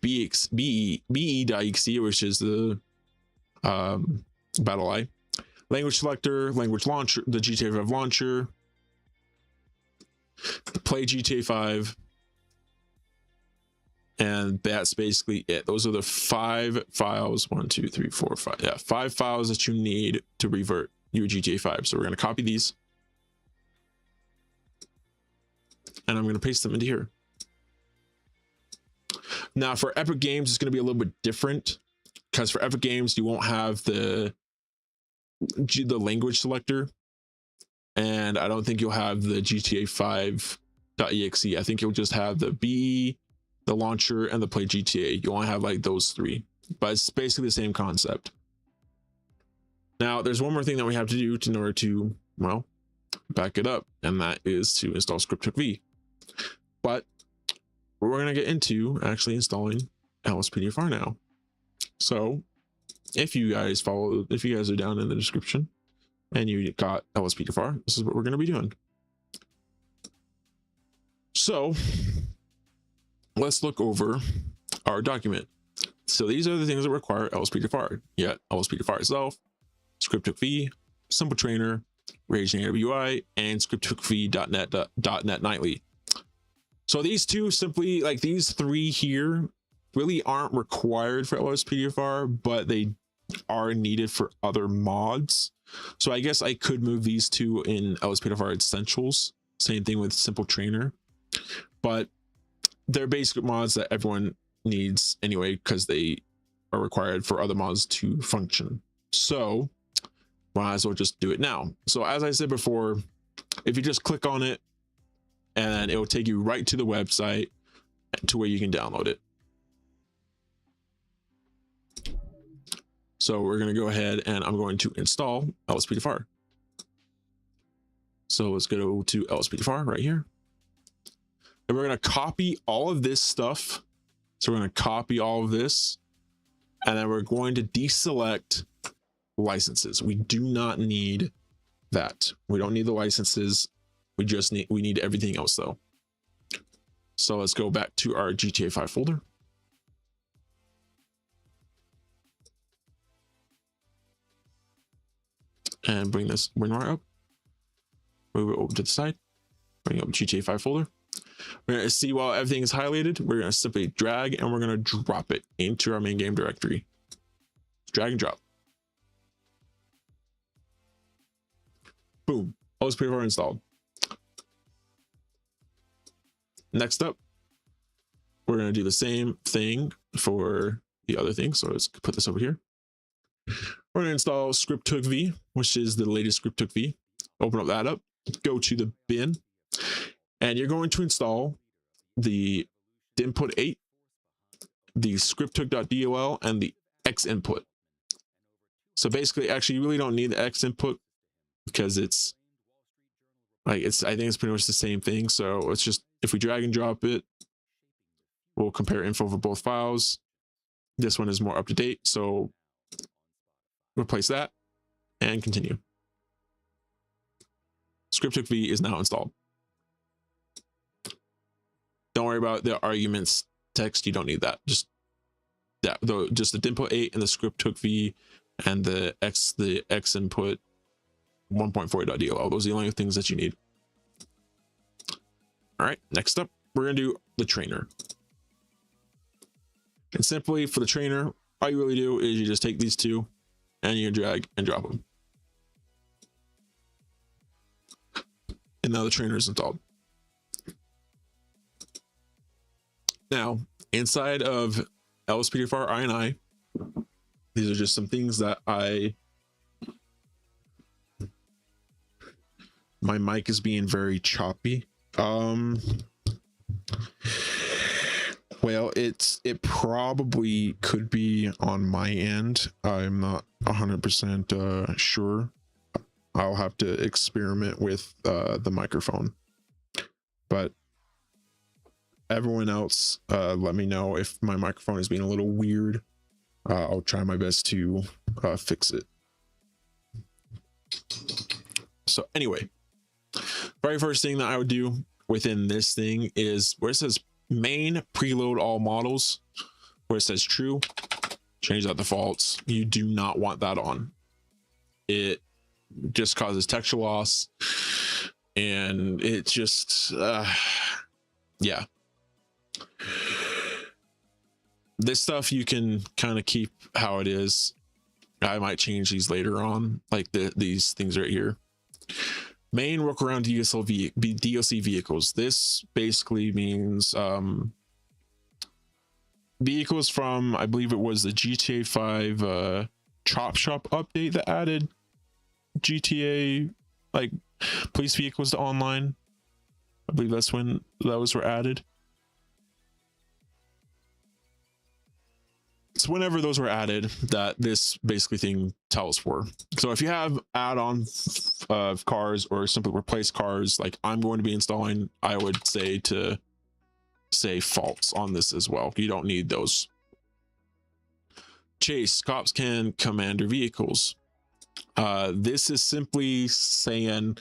be.exe, which is the battle eye, language selector, language launcher, the GTA 5 launcher, play GTA 5. And that's basically it. Those are the 5 files. 1, 2, 3, 4, 5. Yeah, 5 files that you need to revert your GTA 5. So we're going to copy these. And I'm going to paste them into here. Now for Epic Games, it's going to be a little bit different. Because for Epic Games, you won't have the language selector. And I don't think you'll have the GTA 5.exe. I think you'll just have the BE, the launcher, and the play GTA. You only have like those 3, but it's basically the same concept. Now there's one more thing that we have to do in order to, well, back it up, and that is to install ScriptHook-V. But we're going to get into actually installing LSPDFR now. So if you guys are down in the description and you got LSPDFR, this is what we're going to be doing. So let's look over our document. So these are the things that require LSPDFR. Yeah, LSPDFR itself, ScriptHook-V, Simple Trainer, Raging AWI, and ScriptHook-V.net nightly. So these two simply, like these 3 here, really aren't required for LSPDFR, but they are needed for other mods. So I guess I could move these 2 in LSPDFR Essentials. Same thing with Simple Trainer, but they're basic mods that everyone needs anyway, because they are required for other mods to function. So might as well just do it now. So as I said before, if you just click on it, and it will take you right to the website to where you can download it. So we're going to go ahead and I'm going to install LSPDFR. So let's go to LSPDFR right here. And we're going to copy all of this stuff. So we're going to copy all of this, and then we're going to deselect licenses. We do not need that. We don't need the licenses. We need everything else though. So let's go back to our GTA 5 folder. And bring this WinRAR up. Move it over to the side. Bring up GTA 5 folder. We're going to see while everything is highlighted, we're going to simply drag and we're going to drop it into our main game directory. Drag and drop. Boom. LSPDFR installed. Next up, we're going to do the same thing for the other thing. So let's put this over here. We're going to install script_v, which is the latest script_v. Open up that up, go to the bin, and you're going to install the input 8, the script_hook.dol, and the X input. So basically, actually, you really don't need the X input because it's like I think it's pretty much the same thing. So it's just, if we drag and drop it, we'll compare info for both files. This one is more up to date, so replace that and continue. Script_hook.v is now installed. Don't worry about the arguments text. You don't need that. Just that, though, just the input 8 and the script_hook.v and the X input 1.4.dol. Those are the only things that you need. All right, next up, we're gonna do the trainer. And simply for the trainer, all you really do is you just take these two and you drag and drop them. And now the trainer is installed. Now, inside of LSPDFR INI, these are just some things that my mic is being very choppy. Well, it probably could be on my end. I'm not 100% sure. I'll have to experiment with the microphone. But everyone else, let me know if my microphone is being a little weird. I'll try my best to fix it. So anyway, very first thing that I would do within this thing is where it says main preload all models, where it says true, change that defaults. You do not want that on. It just causes texture loss, and it just yeah. This stuff you can kind of keep how it is. I might change these later on, like these things right here. Main workaround DOC vehicles. This basically means vehicles from, I believe it was the GTA 5 Chop Shop update that added GTA like police vehicles to online. I believe that's when those were added. So whenever those were added, that this basically thing tells for. So if you have add-on cars or simply replace cars like I'm going to be installing, I would say to say false on this as well. You don't need those. Chase, cops can command their vehicles. This is simply saying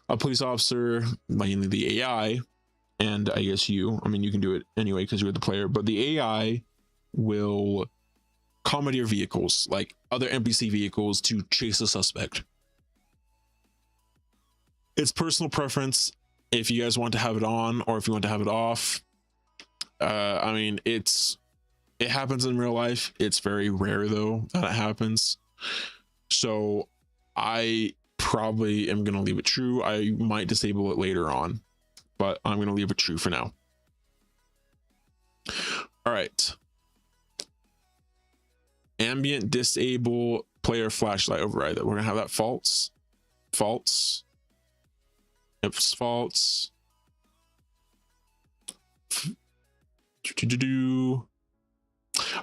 a police officer, mainly the AI, and I guess you can do it anyway because you're the player, but the AI will commandeer vehicles like other NPC vehicles to chase a suspect. It's personal preference if you guys want to have it on or if you want to have it off. I mean, it happens in real life. It's very rare though that it happens. So I probably am going to leave it true. I might disable it later on, but I'm going to leave it true for now. All right. Ambient disable player flashlight override. We're going to have that false. False. It's false.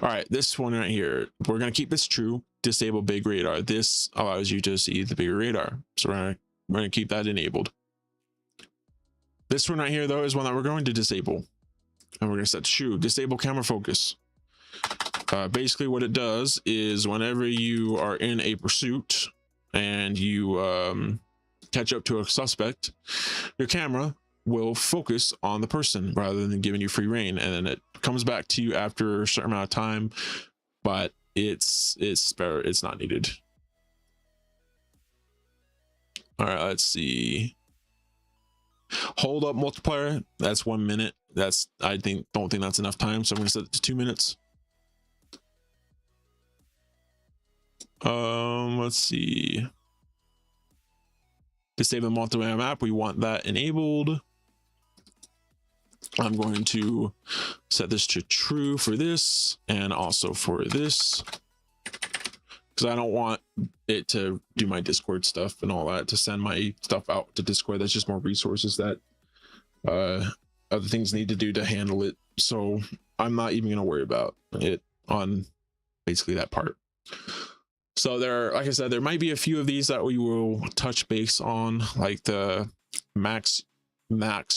All right, this one right here, we're going to keep this true. Disable big radar. This allows you to see the bigger radar, so we're going to keep that enabled. This one right here though is one that we're going to disable, and we're going to set to disable camera focus. Basically what it does is whenever you are in a pursuit and you catch up to a suspect, your camera will focus on the person rather than giving you free reign, and then it comes back to you after a certain amount of time, but it's not needed. All right, let's see. Hold up multiplier, that's 1 minute. That's, I don't think that's enough time, so I'm gonna set it to 2 minutes. Let's see. Disable multiplayer map, we want that enabled. I'm going to set this to true for this and also for this, because I don't want it to do my Discord stuff and all that, to send my stuff out to Discord. That's just more resources that other things need to do to handle it. So I'm not even going to worry about it on basically that part. So there, like I said, there might be a few of these that we will touch base on, like the max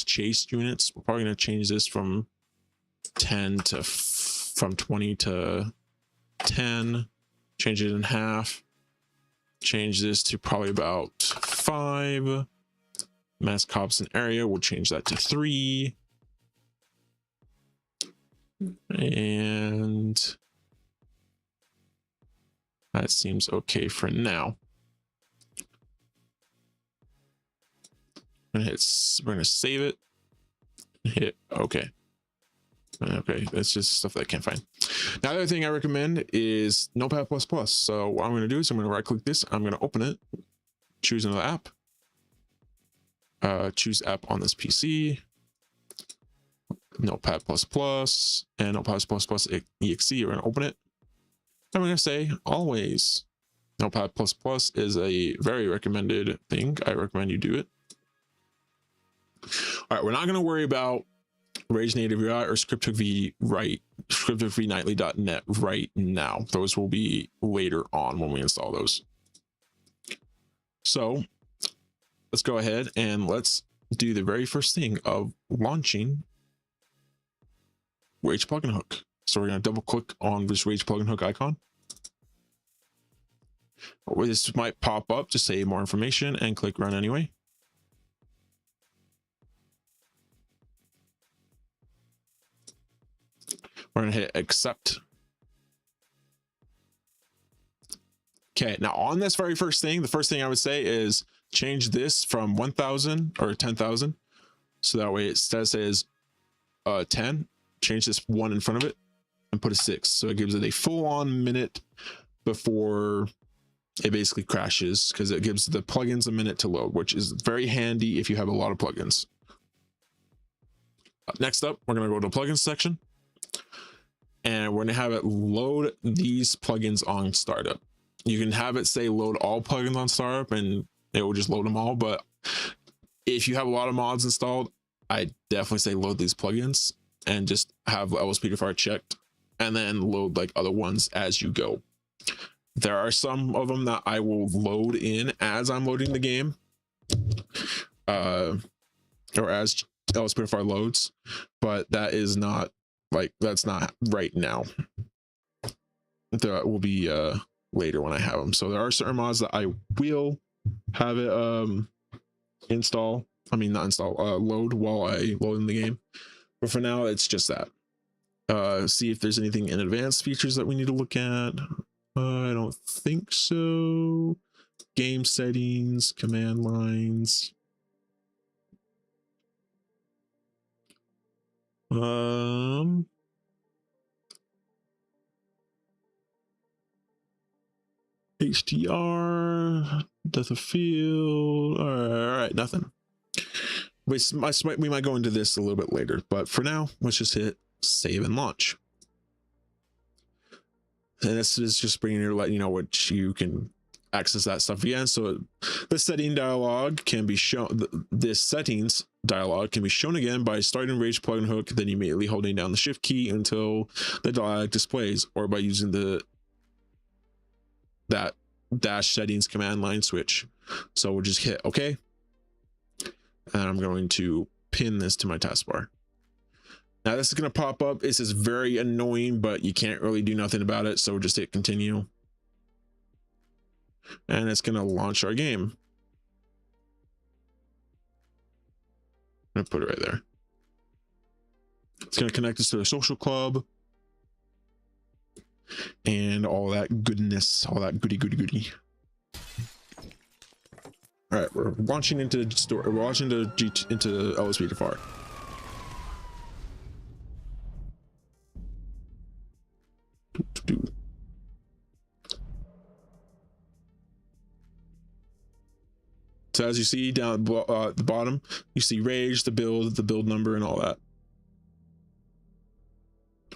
chase units. We're probably going to change this from 20 to 10, change it in half, change this to probably about 5. Mass cops in area, we'll change that to 3. And that seems okay for now. We're gonna save it, hit okay. Okay, that's just stuff that I can't find. Now, the other thing I recommend is Notepad++. So what I'm going to do is I'm going to right click this, I'm going to open it, choose another app, choose app on this PC, Notepad++, and Notepad++ exe. We're going to open it. I'm going to say always. Notepad++ is a very recommended thing. I recommend you do it. All right, we're not going to worry about Rage Native UI or ScriptHook nightly.net right now. Those will be later on when we install those. So let's go ahead and let's do the very first thing of launching Rage Plugin Hook. So we're going to double click on this Rage Plugin Hook icon. This might pop up to say more information, and click run anyway. We're going to hit accept. Okay, now on this very first thing, the first thing I would say is change this from 1,000 or 10,000. So that way it says 10, change this 1 in front of it and put a 6. So it gives it a full-on minute before it basically crashes, because it gives the plugins a minute to load, which is very handy if you have a lot of plugins. Next up, we're going to go to the plugins section, and we're going to have it load these plugins on startup. You can have it say load all plugins on startup and it will just load them all, but if you have a lot of mods installed, I definitely say load these plugins and just have LSPDFR checked, and then load like other ones as you go. There are some of them that I will load in as I'm loading the game, or as LSPDFR loads, but that is not that's not right now. That will be later when I have them. So there are certain mods that I will have it load while I load in the game, but for now it's just that. See if there's anything in advanced features that we need to look at. I don't think so. Game settings, command lines. HDR, depth of field. All right, nothing. We might go into this a little bit later, but for now, let's just hit save and launch. And this is just bringing you, letting you know what you can access that stuff again. So the setting dialog can be shown. This settings dialog can be shown again by starting Rage Plugin Hook, then immediately holding down the Shift key until the dialog displays, or by using that dash settings command line switch. So we'll just hit OK, and I'm going to pin this to my taskbar. Now this is going to pop up. This is very annoying, but you can't really do nothing about it. So just hit continue. And it's going to launch our game. I'm going to put it right there. It's going to connect us to the social club. And all that goodness, all that goody. All right, we're launching into the store. We're launching into LSPDFR. So as you see down at the bottom, you see rage, the build number, and all that.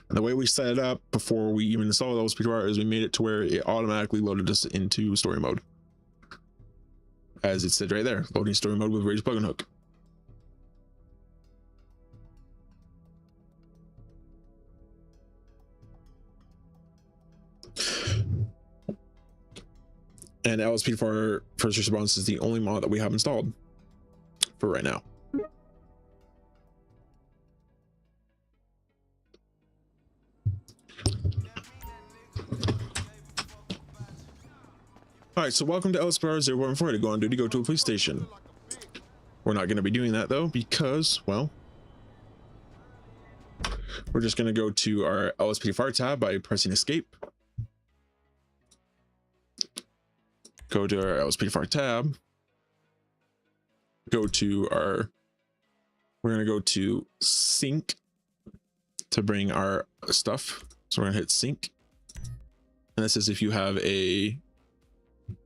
And the way we set it up before we even installed LSPDFR is we made it to where it automatically loaded us into story mode. As it said right there, loading story mode with rage plugin hook. And LSPDFR First Response is the only mod that we have installed for right now. All right, so welcome to LSPDFR 014 to go on duty, go to a police station. We're not going to be doing that though, because, well, we're just going to go to our LSPDFR tab by pressing escape. Go to our LSPDFR tab. Go to our, we're going to go to sync to bring our stuff. So we're going to hit sync. And this is if you have a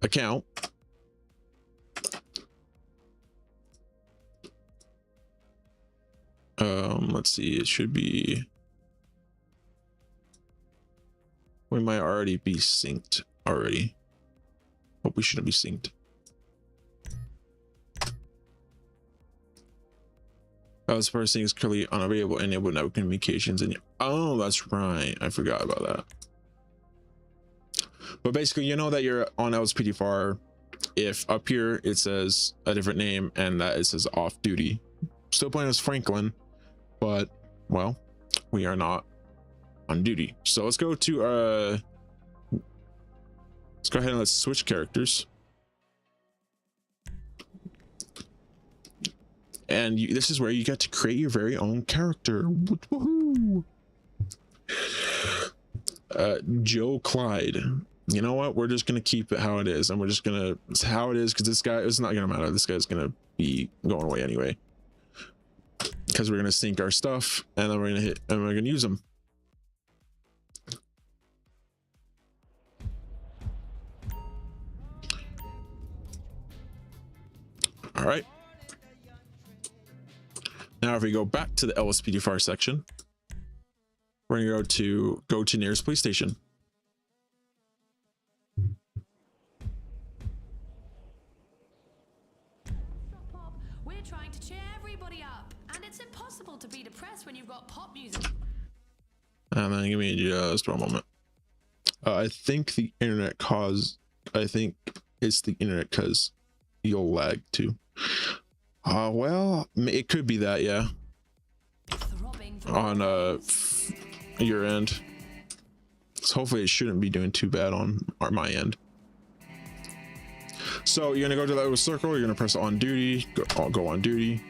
account. Let's see, it should be, we might already be synced already. Hope we shouldn't be synced. This person is currently unavailable. Enable network communications. And oh, that's right, I forgot about that. But basically, you know that you're on LSPDFR if up here it says a different name and that it says off duty. Still playing as Franklin, but well, we are not on duty. So let's go to let's go ahead and let's switch characters. And this is where you get to create your very own character. Woohoo! Joe Clyde. You know what? We're just gonna keep it how it is, and we're just gonna, it's how it is, because this guy, it's not gonna matter. This guy's gonna be going away anyway, because we're gonna sync our stuff, and then we're gonna hit, and we're gonna use them. All right. Now, if we go back to the LSPDFR section, we're gonna go to nearest police station. We're trying to cheer everybody up, and it's impossible to be depressed when you've got pop music. And then give me just one moment. I think the internet I think it's the internet because you'll lag too. Well, it could be that, yeah. On your end. So hopefully it shouldn't be doing too bad on my end. So you're gonna go to that little circle, you're gonna press on duty, go on duty.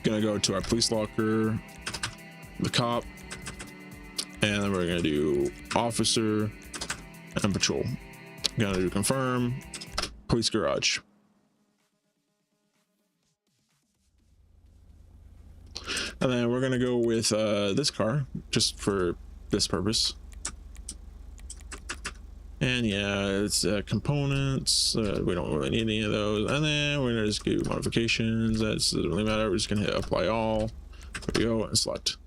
Gonna go to our police locker, the cop, and then we're gonna do officer and patrol. Gonna do confirm, police garage. And then we're gonna go with this car just for this purpose. And yeah, it's components. We don't really need any of those. And then we're gonna just do modifications. That doesn't really matter. We're just gonna hit apply all. There we go, and select.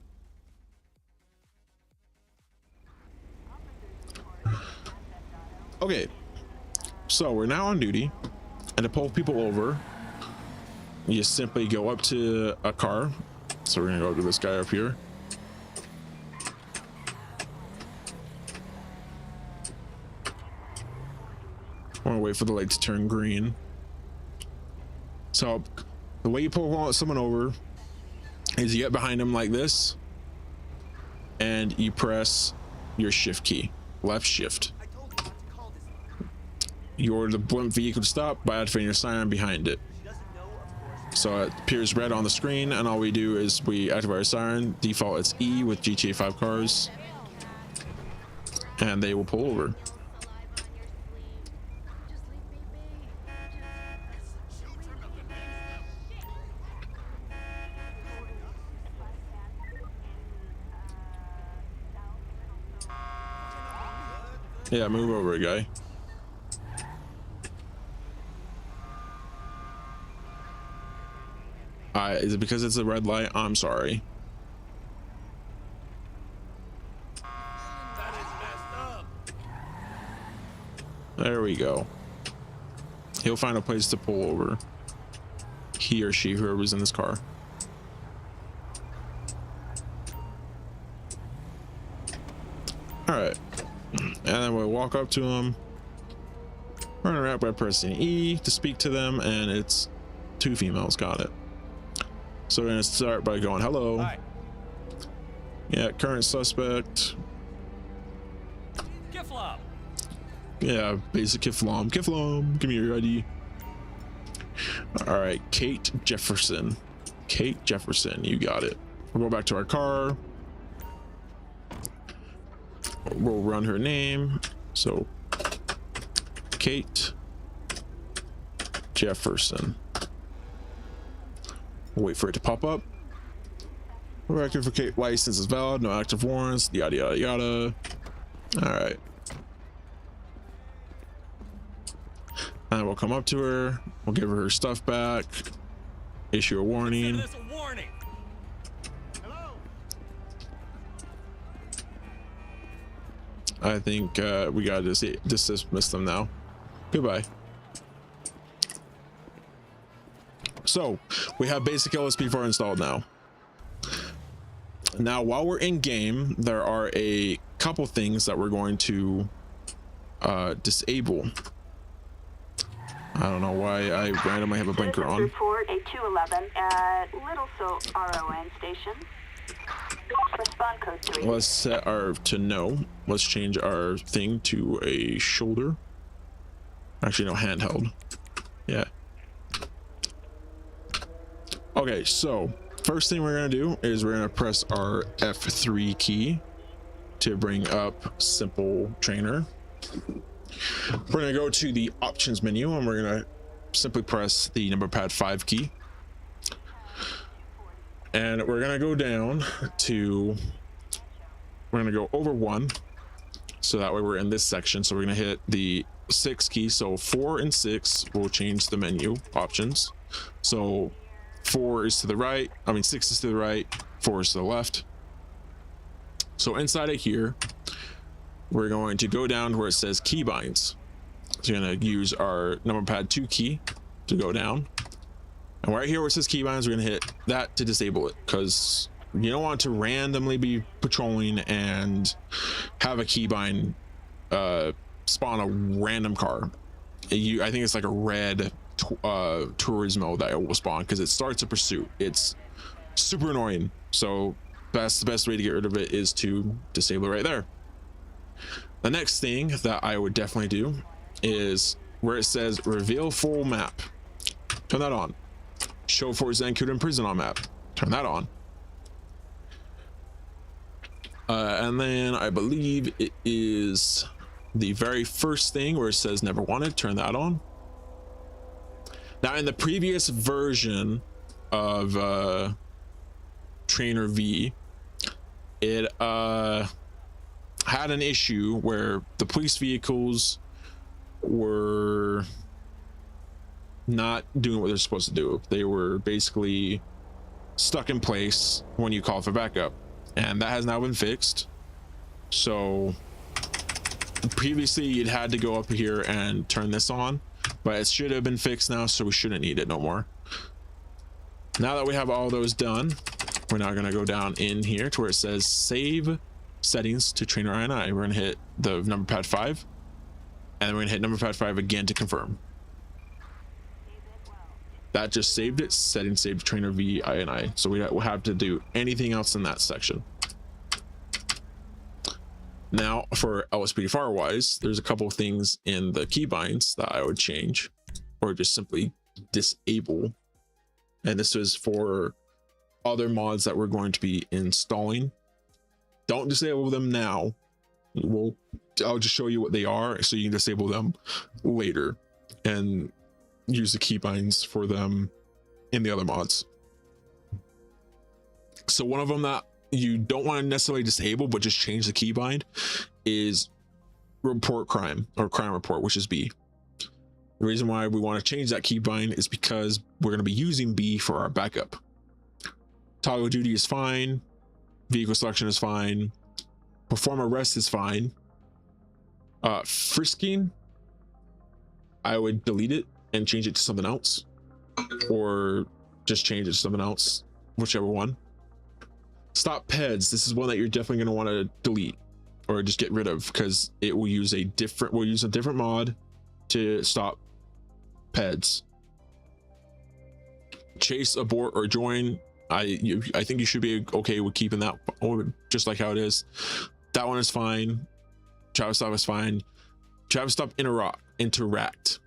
Okay, so we're now on duty, and to pull people over, you simply go up to a car. So we're gonna go to this guy up here. I want to wait for the light to turn green. So the way you pull someone over is you get behind them like this, and you press your shift key, left shift. You order the blimp vehicle to stop by activating your siren behind it. So it appears red on the screen, and all we do is we activate our siren. Default it's E with GTA 5 cars, and they will pull over. Yeah, move over, guy. Is it because it's a red light? I'm sorry. There we go. He'll find a place to pull over. He or she, whoever's in this car. All right. And then we'll walk up to him. We're gonna wrap by pressing E to speak to them, and it's 2 females. Got it. So we're gonna start by going, hello. Hi. Yeah, current suspect. Kiflom. Yeah, basic Kiflom. Kiflom, give me your ID. All right, Kate Jefferson. Kate Jefferson, you got it. We'll go back to our car. We'll run her name. So, Kate Jefferson. We'll wait for it to pop up. Rectificate license is valid, no active warrants, yada yada yada. All right. And we'll come up to her. We'll give her stuff back. Issue a warning. Consider this a warning. Hello. I think we gotta dismiss them now. Goodbye. So we have basic LSPDFR installed now. Now, while we're in game, there are a couple things that we're going to disable. I don't know why I randomly have a blinker on. Report a 211 at Little Salt RON station. Respond code 3. Let's set our to no. Let's change our thing to a shoulder. Actually, no, handheld. Yeah. Okay, so first thing we're gonna do is we're gonna press our F3 key to bring up simple trainer. We're gonna go to the options menu and we're gonna simply press the number pad 5 key, and we're gonna go down to, we're gonna go over 1, so that way we're in this section. So we're gonna hit the 6 key. So 4 and 6 will change the menu options. So 4 is to the right, 6 is to the right, 4 is to the left. So inside of here, we're going to go down to where it says keybinds. So you're going to use our number pad 2 key to go down, and right here where it says keybinds, we're going to hit that to disable it, because you don't want to randomly be patrolling and have a keybind spawn a random car. I think it's like a red Turismo that it will spawn, because it starts a pursuit. It's super annoying. So that's the best way to get rid of it, is to disable it right there. The next thing that I would definitely do is where it says reveal full map, turn that on. Show for Zancuda in prison on map, turn that on. And then I believe it is the very first thing where it says never wanted, turn that on. Now, in the previous version of Trainer V, it had an issue where the police vehicles were not doing what they're supposed to do. They were basically stuck in place when you call for backup, and that has now been fixed. So previously you'd had to go up here and turn this on, but it should have been fixed now, so we shouldn't need it no more. Now that we have all those done, we're now going to go down in here to where it says save settings to Trainer INI. We're going to hit the number pad 5, and then we're going to hit number pad 5 again to confirm. that just saved it. Setting saved trainer V INI. So we don't have to do anything else in that section. Now for LSPDFR wise, there's a couple of things in the keybinds that I would change or just simply disable. And this is for other mods that we're going to be installing. Don't disable them now. I'll just show you what they are so you can disable them later and use the keybinds for them in the other mods. So one of them that you don't want to necessarily disable but just change the keybind is report crime or crime report, which is B. The reason why we want to change that keybind is because we're going to be using B for our backup. Toggle duty is fine, vehicle selection is fine, perform arrest is fine. Frisking, I would delete it and change it to something else, or just change it to something else, whichever one. Stop peds, this is one that you're definitely going to want to delete or just get rid of, because it will use a different mod to stop peds. Chase, abort, or join, I think you should be okay with keeping that just like how it is. That one is fine. Travis stop is fine. Travis stop interact.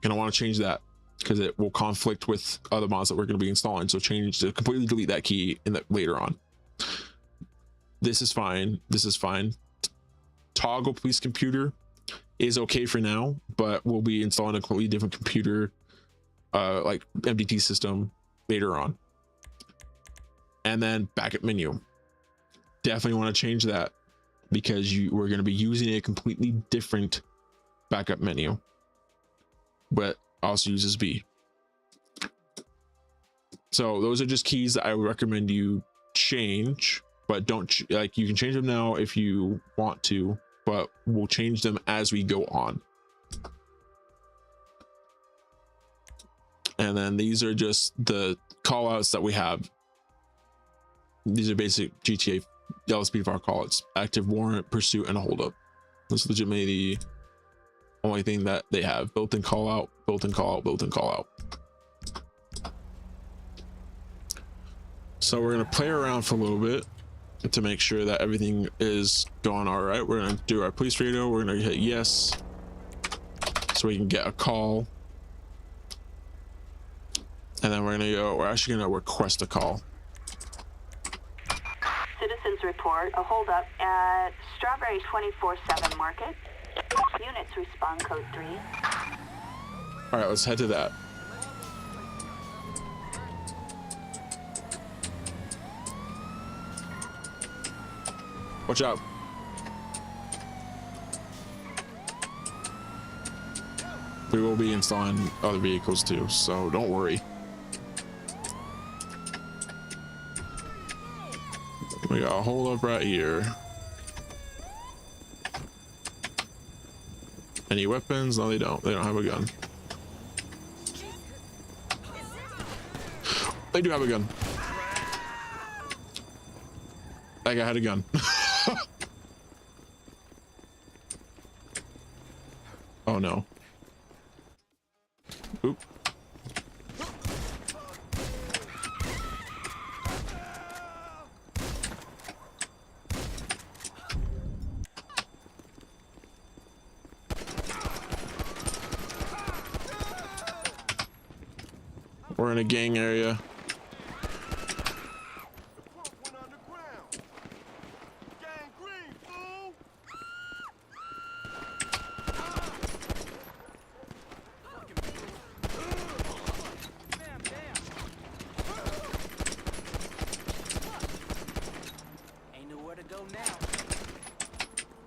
Gonna want to change that because it will conflict with other mods that we're going to be installing. So change to completely delete that key in that later on. This is fine. This is fine. Toggle police computer is okay for now, but we'll be installing a completely different computer, like MDT system later on. And then backup menu. Definitely want to change that because we're going to be using a completely different backup menu, but also uses B. So those are just keys that I would recommend you change, but don't like, you can change them now if you want to, but we'll change them as we go on. And then these are just the call outs that we have. These are basic GTA LSPDFR callouts: active warrant, pursuit, and a holdup. That's legitimately the only thing that they have. Built-in call out, built-in call out, built-in call out. So we're gonna play around for a little bit to make sure that everything is going all right. We're gonna do our police radio. We're gonna hit yes so we can get a call, and then we're actually gonna request a call. Citizens report a holdup at Strawberry 24/7 Market. Units respond code 3. All right, let's head to that. Watch out. We will be installing other vehicles too, so don't worry. We got a hold up right here. Any weapons? No, they don't. They don't have a gun. They do have a gun. That guy had a gun. Oh no. Oop. We're in a gang area.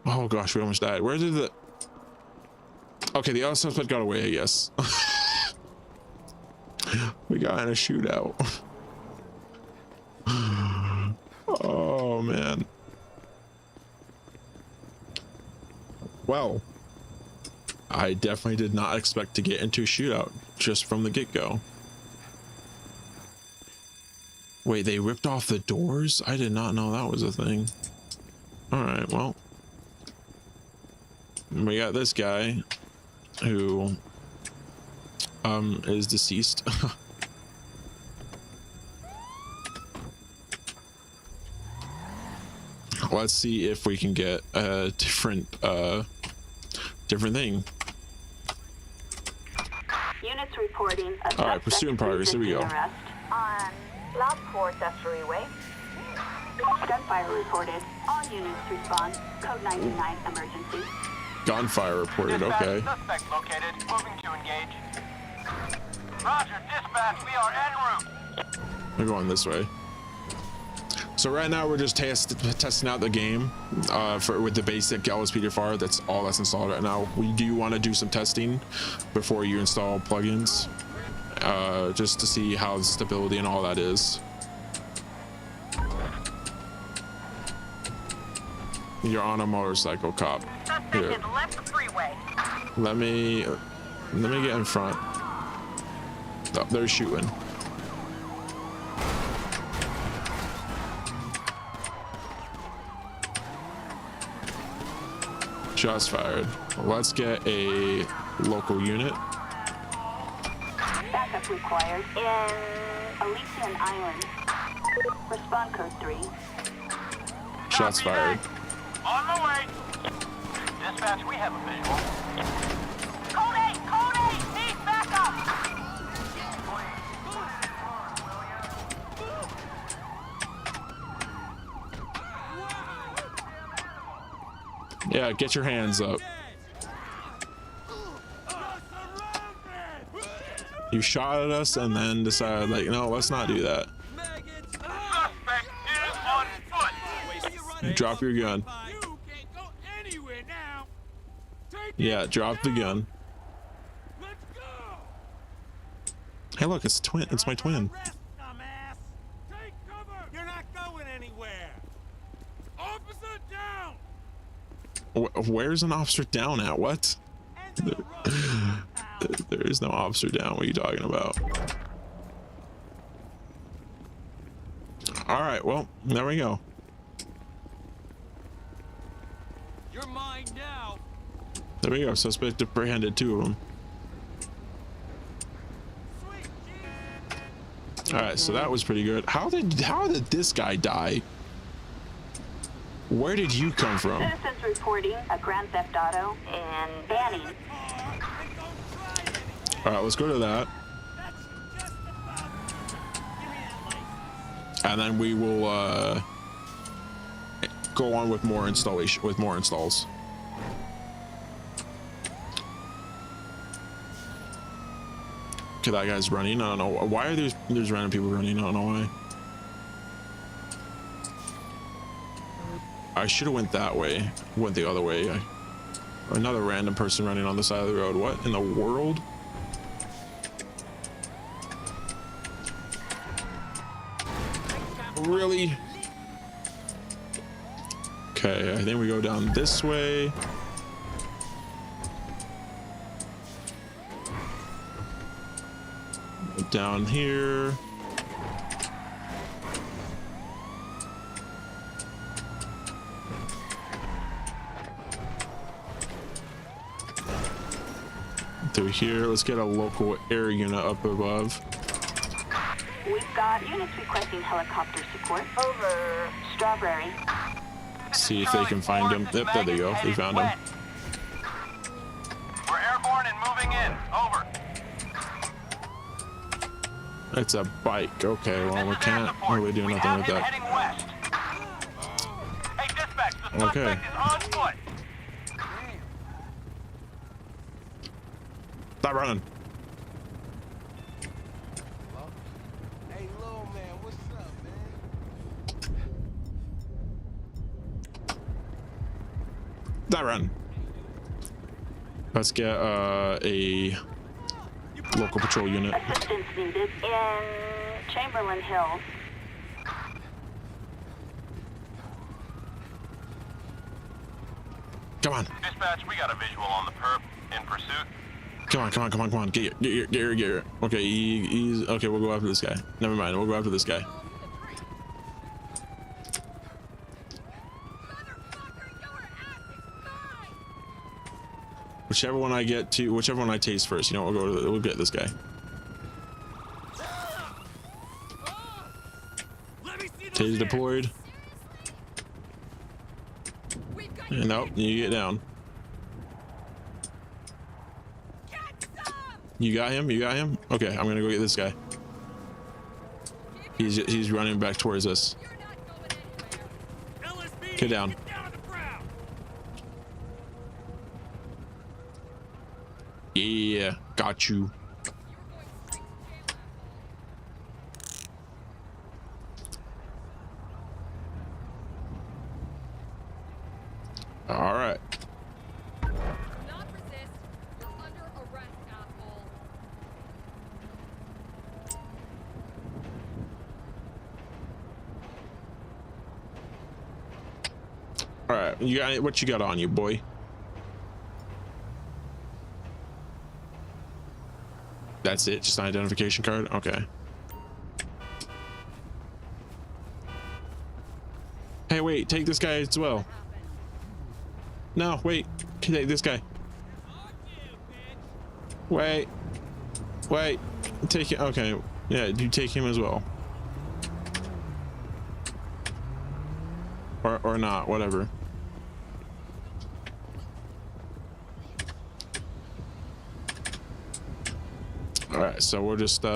Oh gosh, we almost died. Where did the... Okay, the other suspect got away, I guess. We got in a shootout. Oh man. Well, I definitely did not expect to get into a shootout just from the get-go. Wait, they ripped off the doors? I did not know that was a thing. All right, well, we got this guy who is deceased. Let's see if we can get a different thing. Units reporting a All right, pursuit in progress. Here we go. arrest on Loudport Freeway. Gunfire reported. All units respond. Code 99 emergency. Gunfire reported. Okay. Suspect located. Moving to engage. Roger, dispatch. We are en route. We're going this way. So right now we're just testing out the game with the basic LSPDFR. That's all that's installed right now. We do want to do some testing before you install plugins, just to see how the stability and all that is. You're on a motorcycle, cop. Here. Left the freeway. Let me get in front. Oh, they're shooting. Shots fired. Let's get a local unit. Backup required in Elysian Island. Respond code 3. Shots fired. On the way. Dispatch, we have a visual. Code 8! Code 8! Need backup! Yeah, get your hands up. You shot at us and then decided, like, no, let's not do that. Suspect is on foot. Drop your gun. You can't go anywhere now. Yeah, drop the gun. Let's go. Hey, look, it's twin. It's my twin. Arrest, dumbass. Take cover. You're not going anywhere. Officer down. Where's an officer down at? What? And the road. There is no officer down. What are you talking about? All right, well, there we go. You're mine now. There we go. Suspect apprehended, 2 of them. Sweet Jesus. All right, so that was pretty good. How did this guy die? Where did you come from? Citizens reporting a Grand Theft Auto and banning. All right, let's go to that, and then we will go on with more installation, with more installs. Okay, that guy's running. I don't know why are there's random people running. I don't know why. I should have went that way. Went the other way. Another random person running on the side of the road. What in the world? Really? Okay, I think we go down this way. Down here. Through here. Let's get a local air unit up above. We've got units requesting helicopter support. Over. Strawberry. See if they can find him. Yep, there they go. They found him. We're airborne and moving in. Over. It's a bike. Okay, well, we can't really do nothing with that. Heading west. Hey, dispatch, the Okay. suspect is on foot. Stop running. Hey, little man, what's up, man? Stop running. Let's get a local patrol unit. Assistance needed in Chamberlain Hills. Come on. Dispatch, we got a visual on the perp in pursuit. Come on. Get here. Okay, he's okay. We'll go after this guy. Never mind. We'll go after this guy. Whichever one I get to, whichever one I taste first, you know, we'll get this guy. Taser deployed. And nope, you get down. You got him? You got him? Okay, I'm gonna go get this guy. He's running back towards us. Get down. Yeah, got you. All right. Not resist. You're under arrest, asshole. All right, you got what you got on you, boy? That's it, just an identification card. Okay. Hey, wait, take this guy as well. No, wait, take this guy. Wait, take it. Okay, yeah, you take him as well, or not, whatever. All right, so we'll just get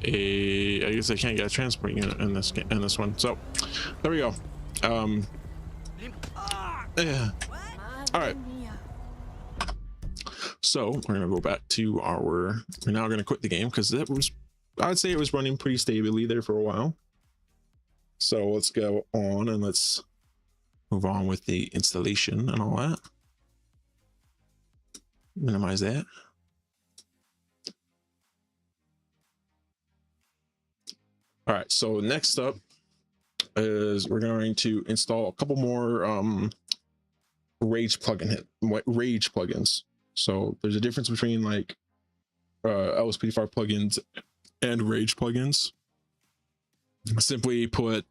a. I guess I can't get a transport unit in this one. So there we go. Yeah. All right. So we're gonna go back to our. We're now gonna quit the game because it was. I'd say it was running pretty stably there for a while. So let's go on and let's move on with the installation and all that. Minimize that. All right, so next up is we're going to install a couple more rage plugins. So there's a difference between like LSPDFR plugins and rage plugins. Simply put,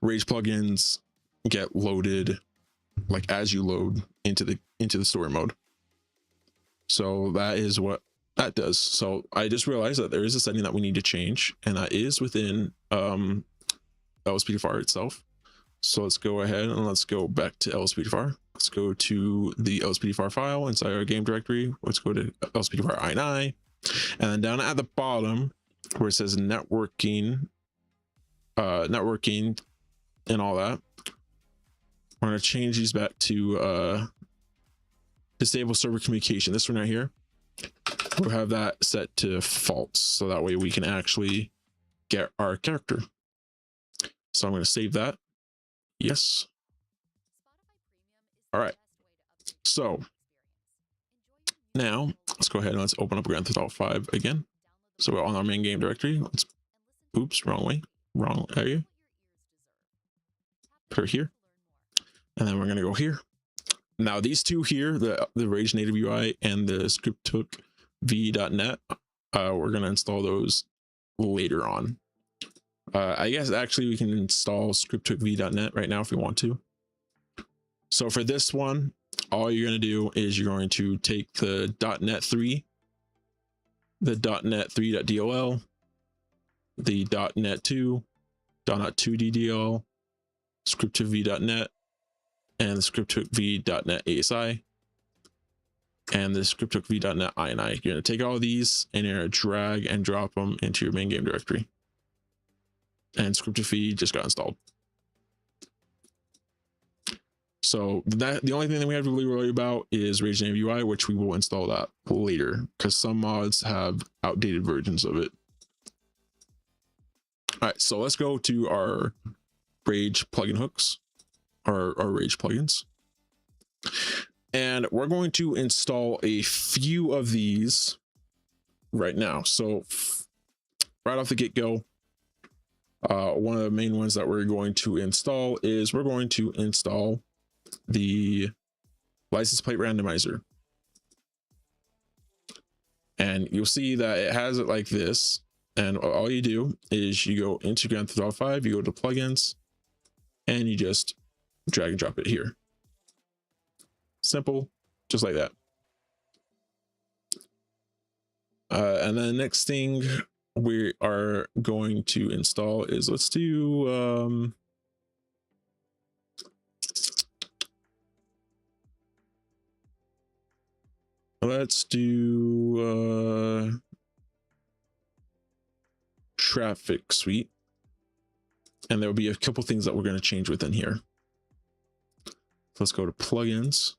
rage plugins get loaded like as you load into the story mode. So that is what that does. So I just realized that there is a setting that we need to change, and that is within LSPDFR itself. So let's go ahead and let's go back to LSPDFR. Let's go to the LSPDFR file inside our game directory. Let's go to LSPDFR ini, and then down at the bottom where it says networking and all that, we're going to change these back to disable server communication. This one right here, we'll have that set to false, so that way we can actually get our character. So I'm going to save that. Yes. All right. So now let's go ahead and let's open up Grand Theft Auto 5 again. So we're on our main game directory. Let's, oops, wrong area. Put her here, and then we're going to go here. Now these two here, the Rage native UI and the scripthookv.net, we're going to install those later on. I guess actually we can install scripthookv.net right now if we want to. So for this one, all you're going to do is you're going to take the .NET 3, the .NET 3.dll, the .NET 2, .NET 2 scripthookv.net, and the scripthookv.net ASI, and the scripthookv.net ini. You're going to take all these and you're going to drag and drop them into your main game directory. And scripthookv just got installed. So the only thing that we have to really worry about is Rage Native UI, which we will install that later because some mods have outdated versions of it. All right, so let's go to our Rage plugin hooks, our Rage plugins. And we're going to install a few of these right now. So right off the get-go, one of the main ones that we're going to install is we're going to install the license plate randomizer. And you'll see that it has it like this. And all you do is you go into Grand Theft Auto 5, you go to plugins, and you just drag and drop it here. Simple. just like that. And then the next thing we are going to install is, let's do traffic suite, and there will be a couple things that we're going to change within here. Let's go to plugins,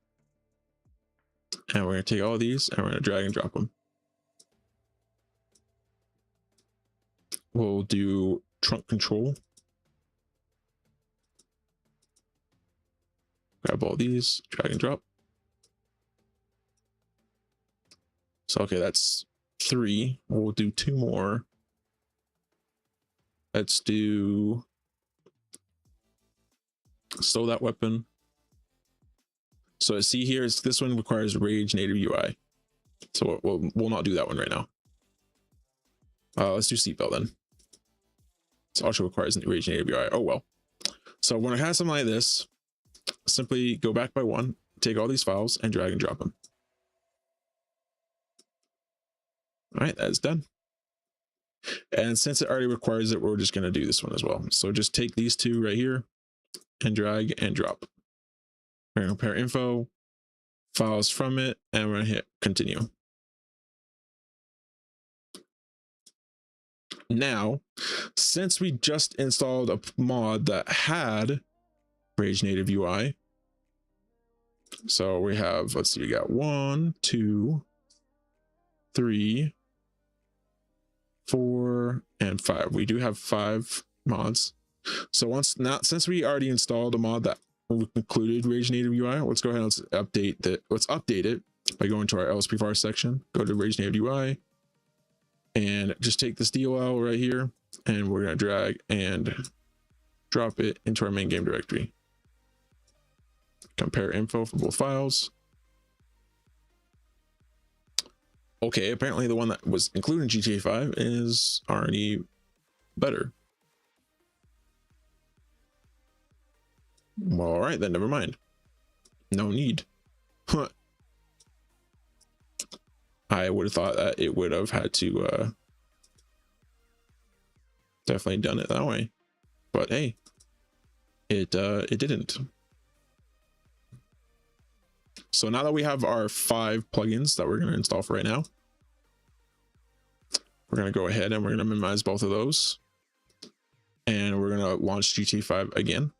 and we're going to take all these and we're going to drag and drop them. We'll do trunk control. Grab all these, drag and drop. So, okay, that's 3. We'll do 2 more. Let's do stow that weapon. So see here, this one requires Rage native UI. So we'll not do that one right now. Let's do seatbelt then. It also requires Rage native UI. Oh well. So when I have something like this, simply go back by 1, take all these files and drag and drop them. All right, that's done. And since it already requires it, we're just going to do this one as well. So just take these 2 right here and drag and drop. We're going to compare info, files from it, and we're going to hit continue. Now, since we just installed a mod that had Rage native UI, so we have, let's see, we got 1, 2, 3, 4, and 5. We do have 5 mods. So since we already installed a mod that included Rage native UI, let's go ahead and let's update it by going to our LSPDFR section, go to Rage native UI, and just take this DLL right here, and we're going to drag and drop it into our main game directory. Compare info for both files. Okay, apparently the one that was included in GTA 5 is already better. Well, all right, then never mind. No need. Huh. I would have thought that it would have had to definitely done it that way, but hey, it didn't. So now that we have our 5 plugins that we're going to install for right now, we're going to go ahead and we're going to minimize both of those, and we're going to launch GTA 5 again.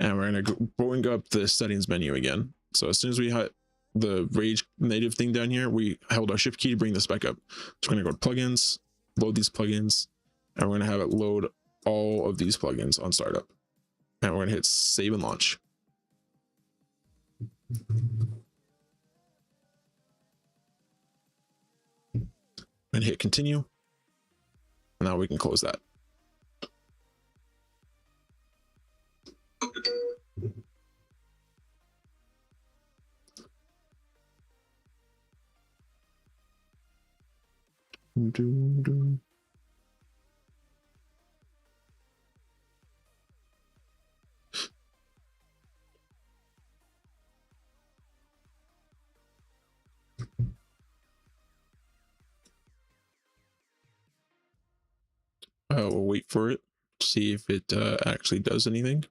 And we're going to bring up the settings menu again. So as soon as we hit the Rage native thing down here, we held our shift key to bring this back up. So we're going to go to plugins, load these plugins, and we're going to have it load all of these plugins on startup. And we're going to hit save and launch. And hit continue. And now we can close that. We'll wait for it, see if it actually does anything.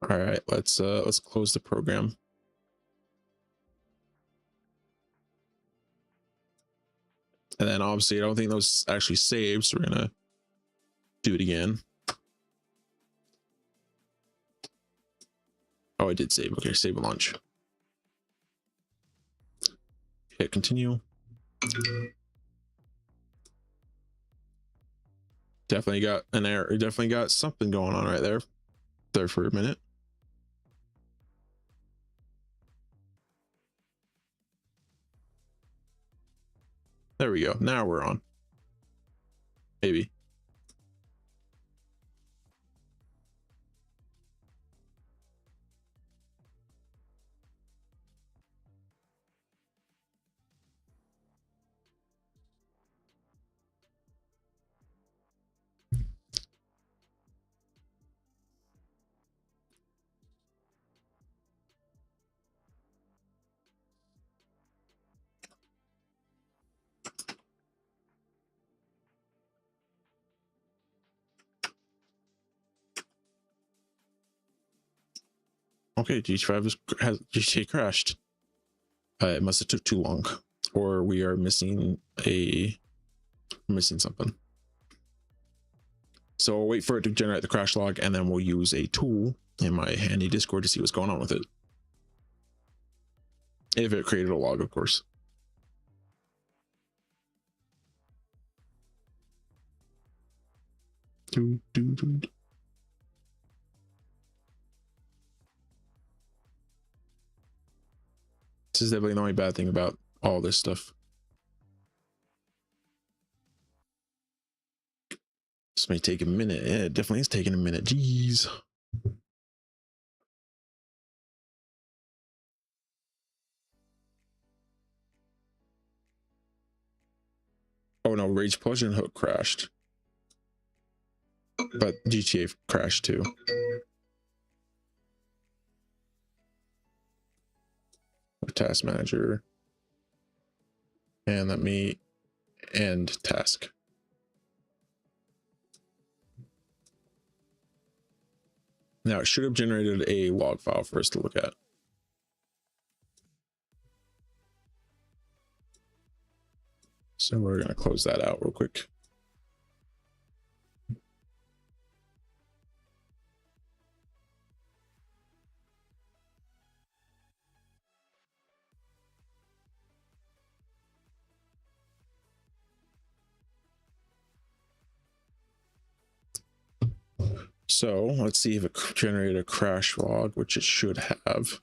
All right, let's close the program. And then obviously I don't think those actually saved, so we're gonna do it again. Oh, I did save. Okay, save and launch. Hit continue. Definitely got an error. Definitely got something going on right there for a minute. There we go. Now we're on. Maybe. Okay, GT5 has GTA crashed. It must have took too long, or we are missing something. So we'll wait for it to generate the crash log, and then we'll use a tool in my handy Discord to see what's going on with it. If it created a log, of course. This is definitely the only bad thing about all this stuff. This may take a minute. Yeah, it definitely is taking a minute. Jeez. Oh no, Rage Plug-in Hook crashed. But GTA crashed too. Task manager. And let me end task. Now it should have generated a log file for us to look at. So we're going to close that out real quick. So let's see if it generated a crash log, which it should have.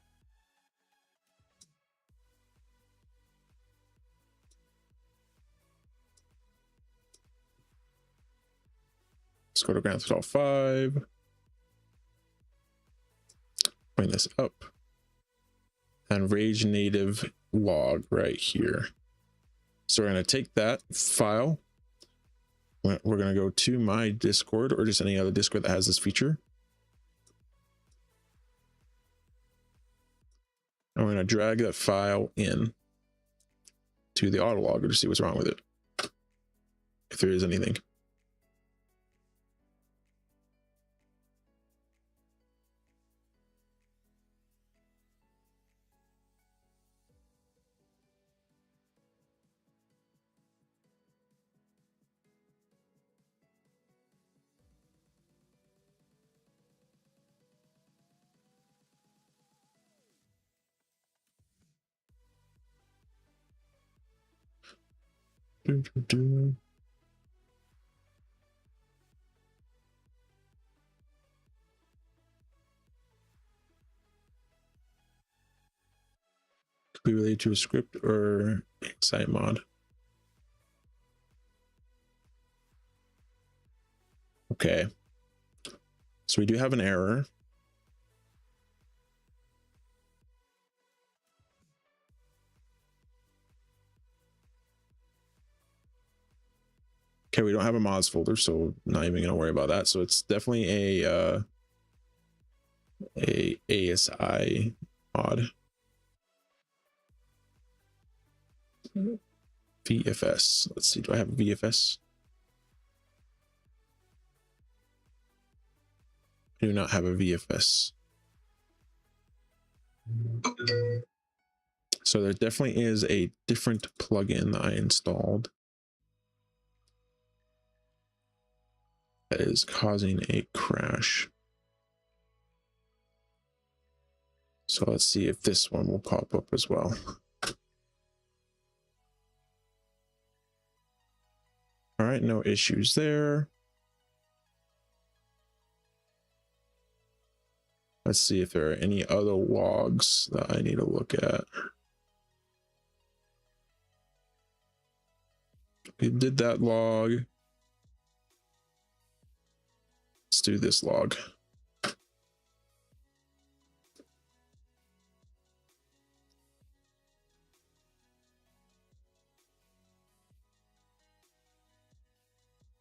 Let's go to Grand Theft Auto 5. Bring this up. And Rage Native log right here. So we're going to take that file. We're going to go to my Discord, or just any other Discord that has this feature. And we're going to drag that file in to the autologger to see what's wrong with it, if there is anything. Could be related to a script or site mod. Okay. So we do have an error. Okay, we don't have a mods folder, so not even gonna worry about that. So it's definitely a ASI mod. VFS. Let's see, do I have a VFS? I do not have a VFS. So there definitely is a different plugin that I installed that is causing a crash. So let's see if this one will pop up as well. All right, no issues there. Let's see if there are any other logs that I need to look at. We did that log. Let's do this log.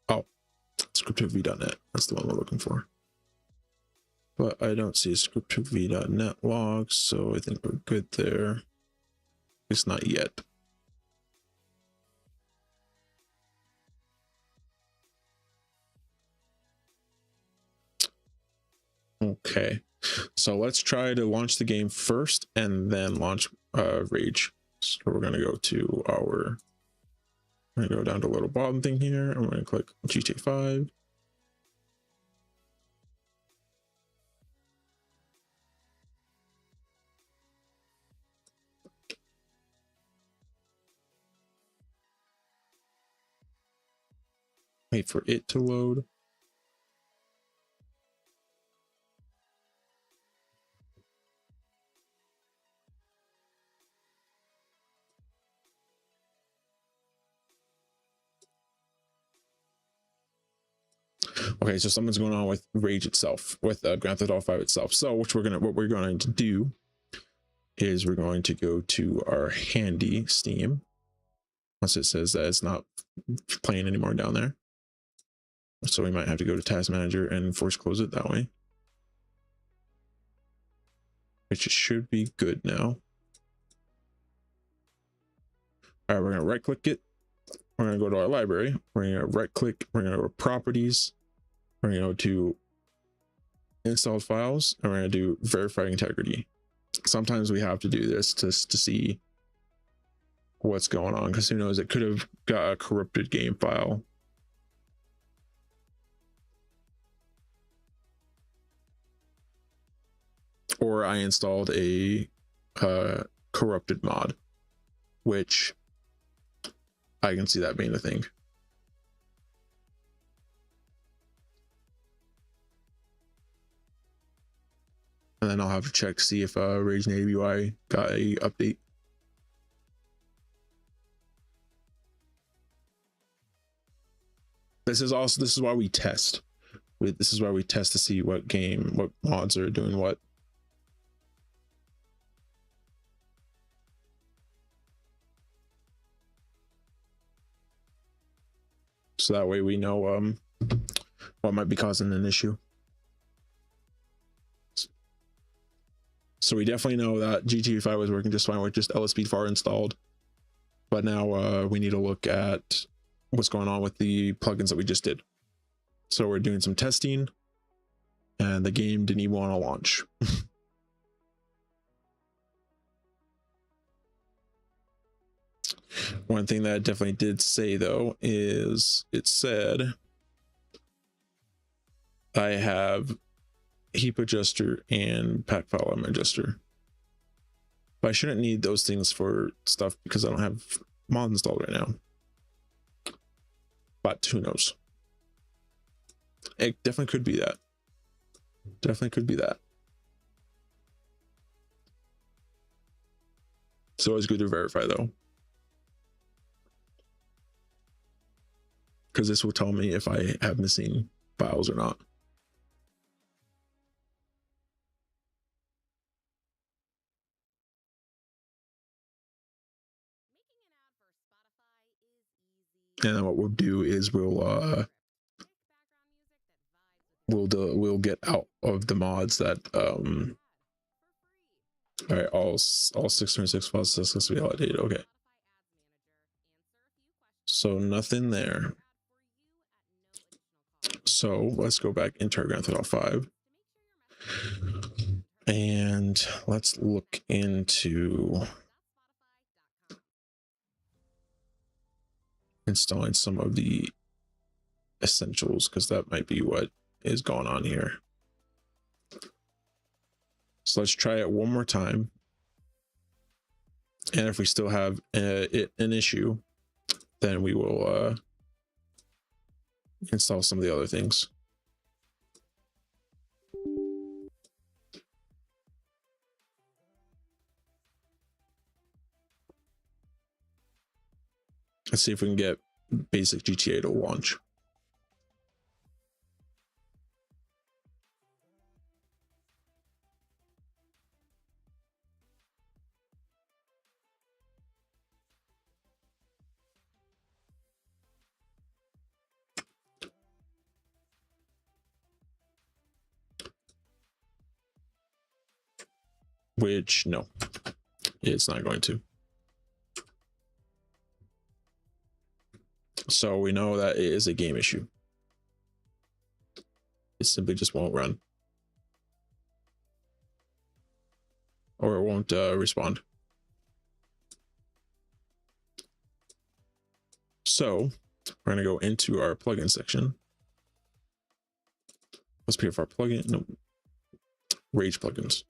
Oh, script2v.net. That's the one we're looking for. But I don't see a script2v.net log, so I think we're good there. It's not yet. Okay, So let's try to launch the game first and then launch Rage. So we're going to go to our, I'm going to go down to the little bottom thing here. I'm going to click GTA 5. Wait for it to load. Okay, so something's going on with Rage itself, with Grand Theft Auto 5 itself. So what we're going to do is we're going to go to our handy Steam. Once it says that it's not playing anymore down there. So we might have to go to Task Manager and force close it that way. Which should be good now. All right, we're going to right click it. We're going to go to our library. We're going to right click. We're going to go to properties. We're going to go to installed files. And we're going to do verify integrity. Sometimes we have to do this to see what's going on, because who knows, it could have got a corrupted game file. Or I installed a corrupted mod, which I can see that being a thing. And then I'll have to check to see if Rage Native UI got a update. This is why we test. This is why we test to see what mods are doing what. So that way we know what might be causing an issue. So we definitely know that GTAV 5 was working just fine with just LSPDFR installed. But now we need to look at what's going on with the plugins that we just did. So we're doing some testing and the game didn't even want to launch. One thing that it definitely did say though is it said I have heap adjuster and pack file element adjuster, but I shouldn't need those things for stuff because I don't have mod installed right now. But who knows? It definitely could be that. Definitely could be that. So it's good to verify though, because this will tell me if I have missing files or not. And then what we'll do is we'll get out of the mods that all right, all 606 files must be validated. Okay, so nothing there. So let's go back into our Grand Theft Auto 5 and let's look into installing some of the essentials, because that might be what is going on here. So let's try it one more time, and if we still have an issue, then we will install some of the other things. Let's see if we can get basic GTA to launch. Which, no, it's not going to. So we know that it is a game issue. It simply just won't run. don't respond. So we're gonna go into our plugin section. LSPDFR plugin, no, Rage plugins.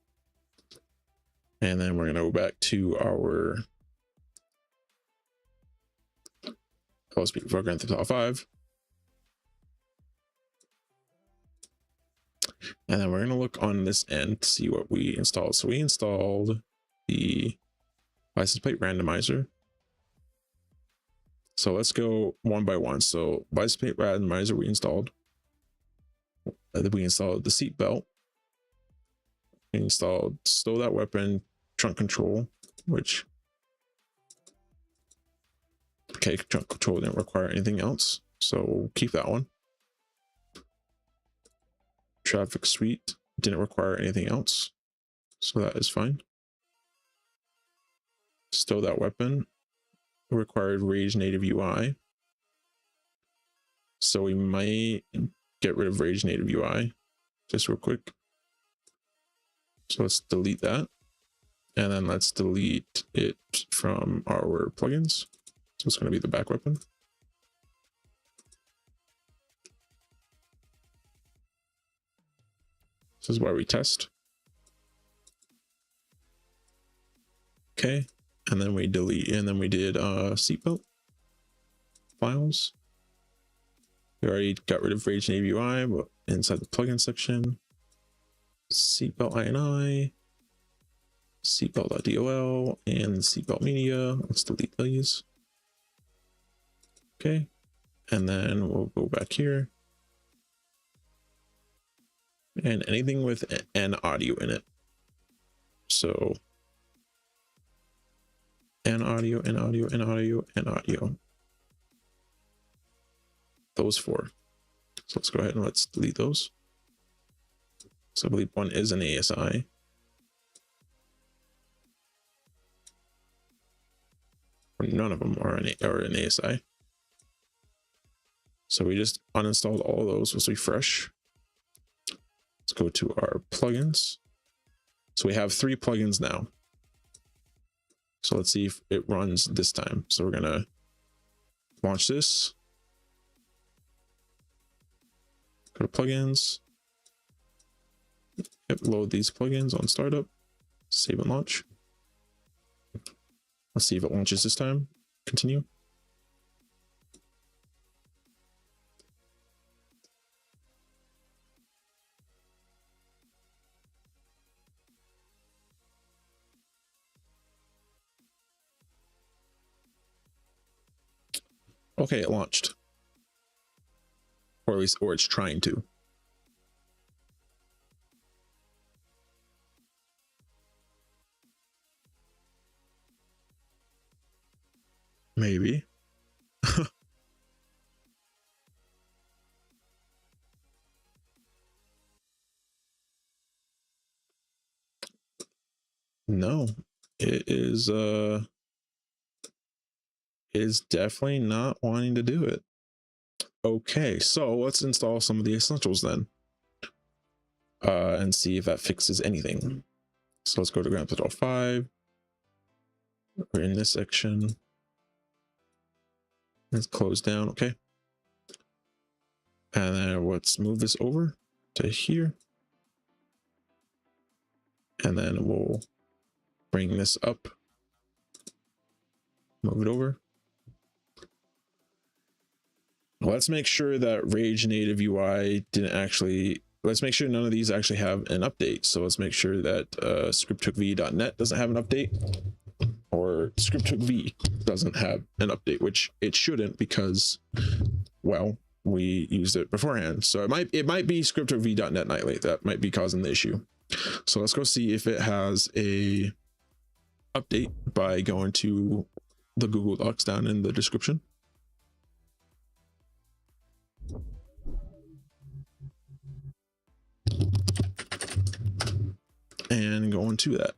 And then we're gonna go back to our LSPDFR Grand Theft Auto 5. And then we're gonna look on this end to see what we installed. So we installed the license plate randomizer. So let's go one by one. So license plate randomizer we installed. We installed the seat belt. We installed stow that weapon, trunk control, which okay, trunk control didn't require anything else, so we'll keep that one. Traffic suite didn't require anything else, so that is fine. Stow that weapon required Rage native UI, so we might get rid of Rage native UI just real quick. So let's delete that, and then let's delete it from our plugins. So it's going to be the back weapon. This is where we test. Okay, and then we delete, and then we did seatbelt files. We already got rid of Rage native UI, but inside the plugin section, seatbelt INI, seatbelt.dol, and seatbelt media. Let's delete these. Okay, and then we'll go back here. And anything with an audio in it. So an audio, an audio, an audio, an audio. Those four. So let's go ahead and let's delete those. So I believe one is an ASI. None of them are an ASI. So we just uninstalled all of those. Let's refresh. Let's go to our plugins. So we have 3 plugins now. So let's see if it runs this time. So we're gonna launch this. Go to plugins. Yep, load these plugins on startup. Save and launch. Let's see if it launches this time. Continue. Okay, it launched. Or at least, or it's trying to. Maybe. No, it is definitely not wanting to do it. Okay, so let's install some of the essentials then, and see if that fixes anything. So let's go to Grand Theft Auto 5. We're in this section. Let's close down. Okay, and then let's move this over to here, and then we'll bring this up, move it over. Let's make sure that Rage native UI didn't actually, let's make sure none of these actually have an update. So let's make sure that scripthookv.net doesn't have an update, or scripthookv doesn't have an update, which it shouldn't, because, well, we used it beforehand. So it might be scripthookv.net nightly that might be causing the issue. So let's go see if it has a update by going to the Google Docs down in the description. And go into that.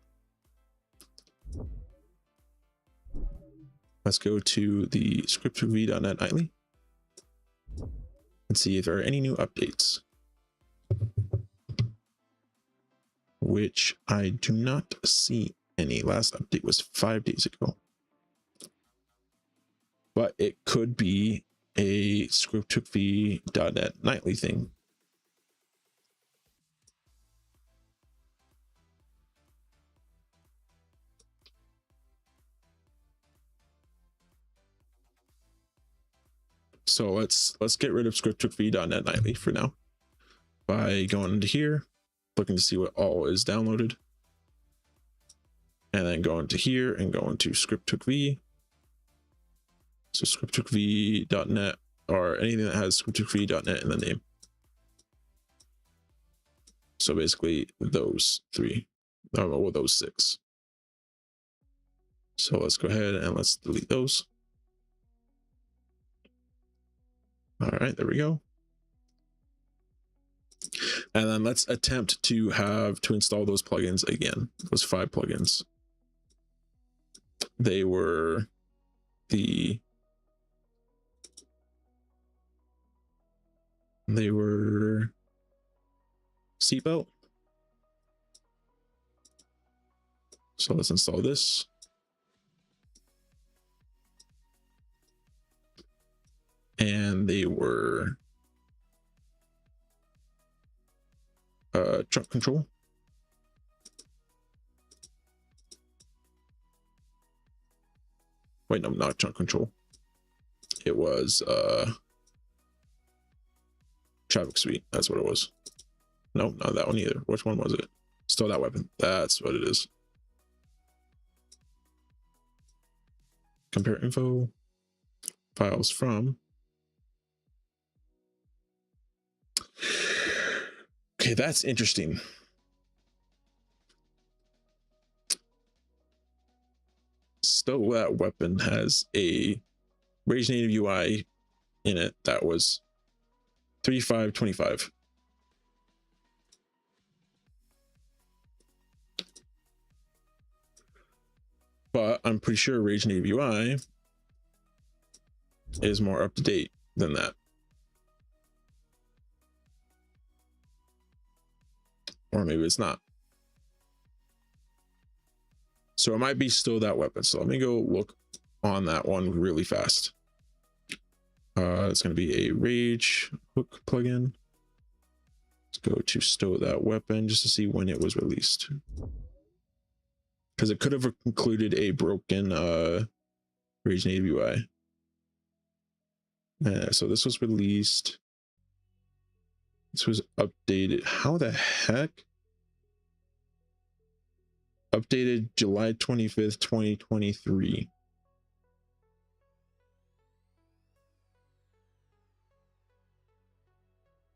Let's go to the scripthookv.net nightly and see if there are any new updates, which I do not see any. Last update was 5 days ago. But it could be a script2v.net nightly thing. So let's get rid of script2v.net nightly for now by going into here, looking to see what all is downloaded, and then going to here and going to script2v. So script2v.net, or anything that has script2v.net in the name. So basically those 3, well, those 6. So let's go ahead and let's delete those. All right, there we go. And then let's attempt to install those plugins again. Those 5 plugins. They were seatbelt. So let's install this. And they were truck control. Wait, no, not trunk control. It was traffic suite. That's what it was. No, not that one either. Which one was it? Still that weapon. That's what it is. Compare info. Files from. Okay, that's interesting. Still, that weapon has a Rage Native UI in it that was 3.5.25. But I'm pretty sure Rage Native UI is more up to date than that. Or maybe it's not. So it might be still that weapon. So let me go look on that one really fast. It's going to be a Rage hook plugin. Let's go to stow that weapon just to see when it was released. Because it could have included a broken Rage Native UI. So this was released. This was updated. How the heck? Updated July 25th, 2023.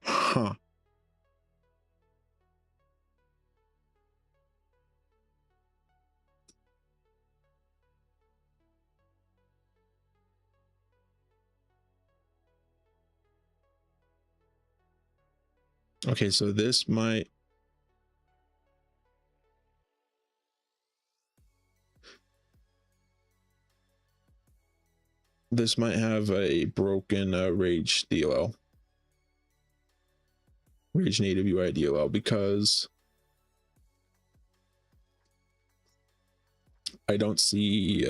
Huh. Okay, so this might have a broken Rage DLL. Rage Native UI DLL, because I don't see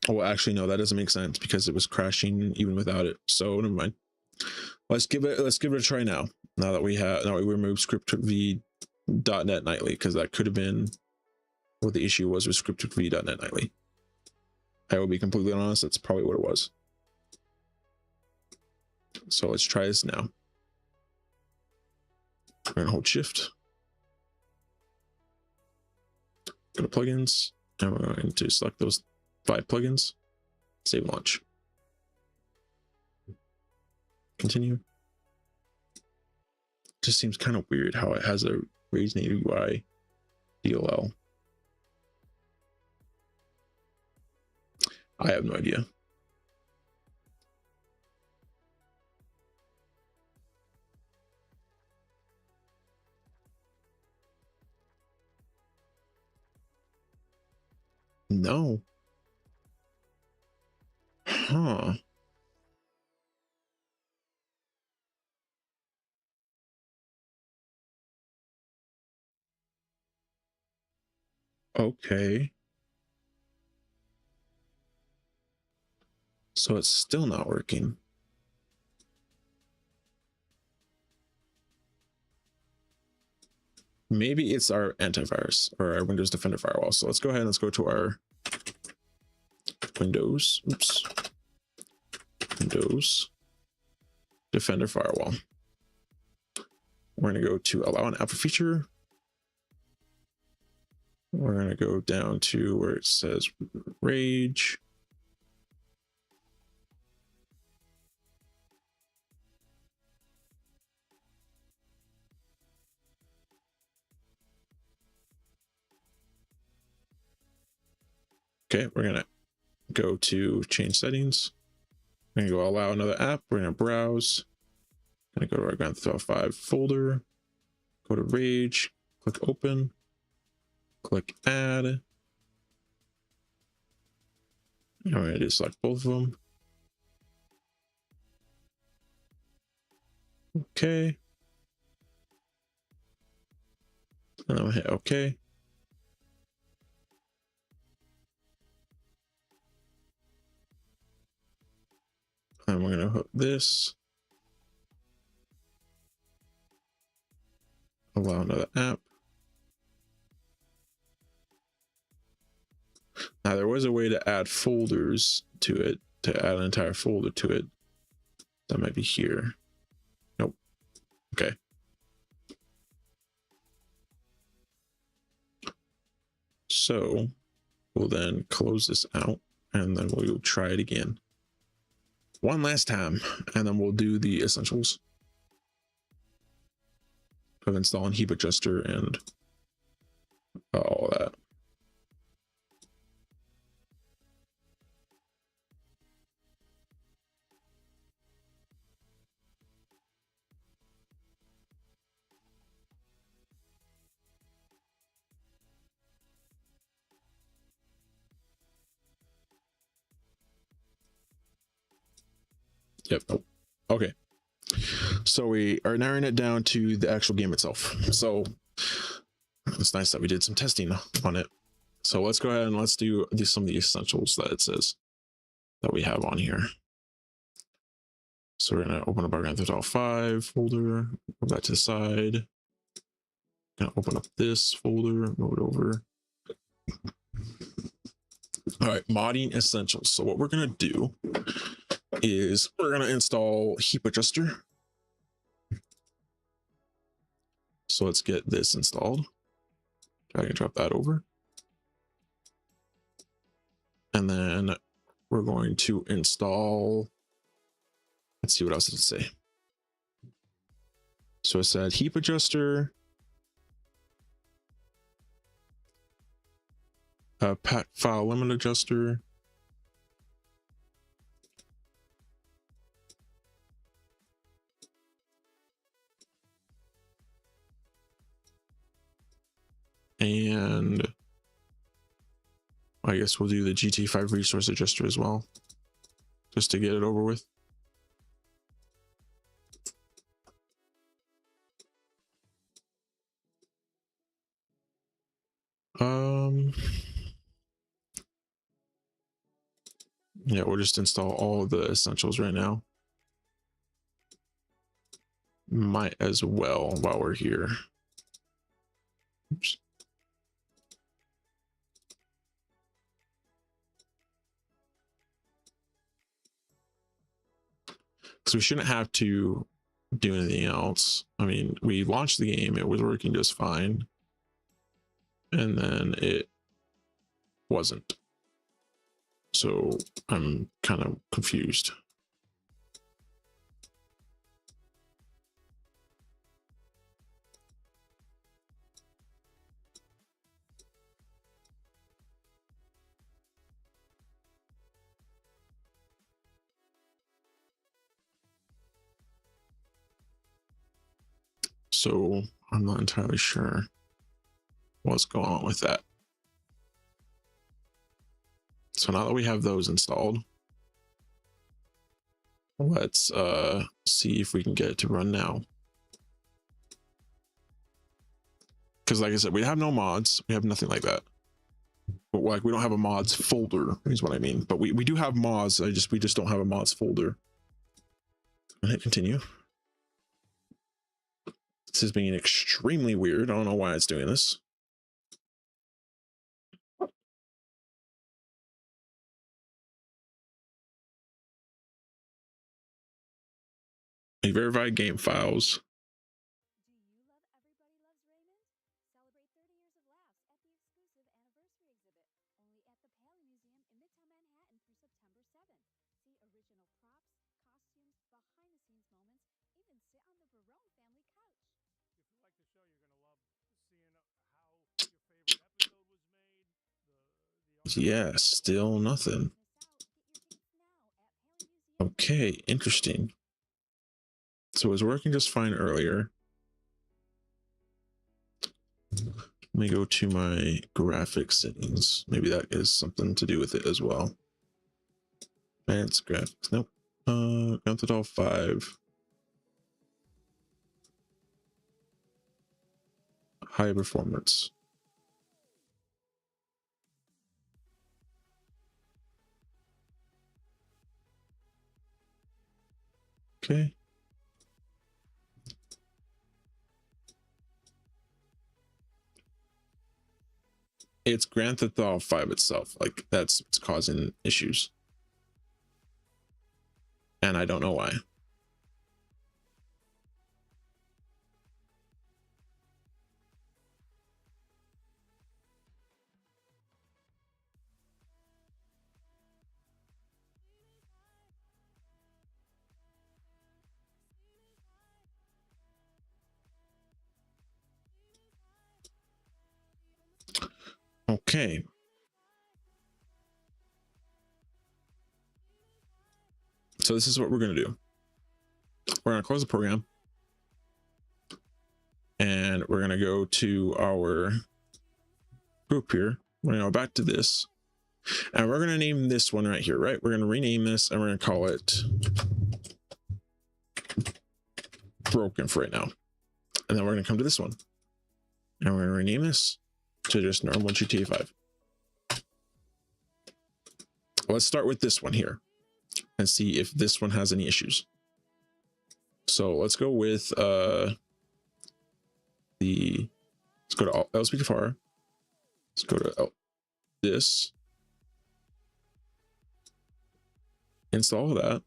oh, actually no, that doesn't make sense because it was crashing even without it. So never mind. Let's give it a try now. Now that we removed script2v.net nightly, because that could have been what the issue was with script2v.net nightly. I will be completely honest, that's probably what it was. So let's try this now. We're gonna hold shift. Go to plugins, and we're going to select those 5 plugins. Save launch. Continue. Just seems kind of weird how it has a Rage Native UI DLL. I have no idea. No. Huh. Okay. So it's still not working. Maybe it's our antivirus or our Windows Defender firewall. So let's go ahead and let's go to our Windows. Oops. Windows Defender firewall. We're going to go to allow an alpha feature. We're going to go down to where it says rage. Okay, we're going to go to change settings. We're going to go allow another app. We're going to browse. Going to go to our Grand Theft Auto 5 folder. Go to rage. Click open. Click add. And we're going to just select both of them. Okay. And then we'll hit okay. And we're going to hook this. Allow another app. Now there was a way to add folders to it, to add an entire folder to it. That might be here. Nope. Okay. So we'll then close this out and then we'll try it again. One last time, and then we'll do the essentials of installing heap adjuster and all that. Yep. Oh, okay. So we are narrowing it down to the actual game itself. So it's nice that we did some testing on it. So let's go ahead and let's do some of the essentials that it says that we have on here. So we're going to open up our Grand Theft Auto 5 folder, move that to the side. Going to open up this folder, move it over. All right, modding essentials. So what we're going to do is we're going to install heap adjuster. So let's get this installed. Drag and drop that over. And then we're going to install, let's see what else did it say. So it said heap adjuster, pat file limit adjuster, and I guess we'll do the GTAV resource adjuster as well, just to get it over with. Yeah, we'll just install all of the essentials right now. Might as well while we're here. Oops. So we shouldn't have to do anything else. I mean, we launched the game, it was working just fine. And then it wasn't. So I'm kind of confused. So I'm not entirely sure what's going on with that. So now that we have those installed, let's see if we can get it to run now. Because like I said, we have no mods, we have nothing like that. But like, we don't have a mods folder is what I mean. But we do have mods. We just don't have a mods folder. And hit continue. This is being extremely weird. I don't know why it's doing this. A verified game files. Do you love Everybody Loves Raymond? Celebrate 30 years of laughs at the exclusive anniversary exhibit, only at the Paley Museum in Midtown Manhattan through September 7th. See original props, costumes, behind-the-scenes moments, even sit on the Barone family couch. If you like the show, you're gonna love seeing how your favorite episode was made. Yeah, still nothing. Okay, interesting. So it was working just fine earlier. Let me go to my graphics settings. Maybe that is something to do with it as well. Advanced graphics. Nope. Grand Theft Auto 5. High performance. Okay. It's Grand Theft Auto 5 itself. Like, that's what's causing issues. And I don't know why. Okay. So this is what we're going to do. We're going to close the program. And we're going to go to our group here. We're going to go back to this. And we're going to name this one right here, right? We're going to rename this and we're going to call it broken for right now. And then we're going to come to this one. And we're going to rename this to just normal GTA 5. Let's start with this one here and see if this one has any issues. So let's go with let's go to LSPDFR. Let's go to this. Install that.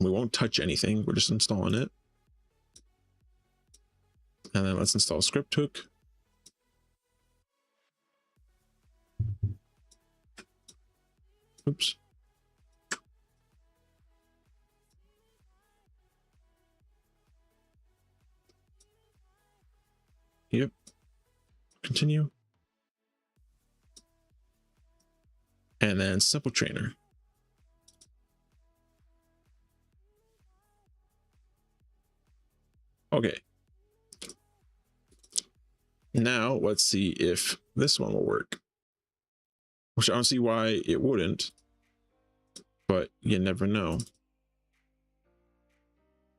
We won't touch anything. We're just installing it. And then let's install script hook. Oops. Yep. Continue. And then simple trainer. Okay. Now let's see if this one will work. Which I don't see why it wouldn't, but you never know.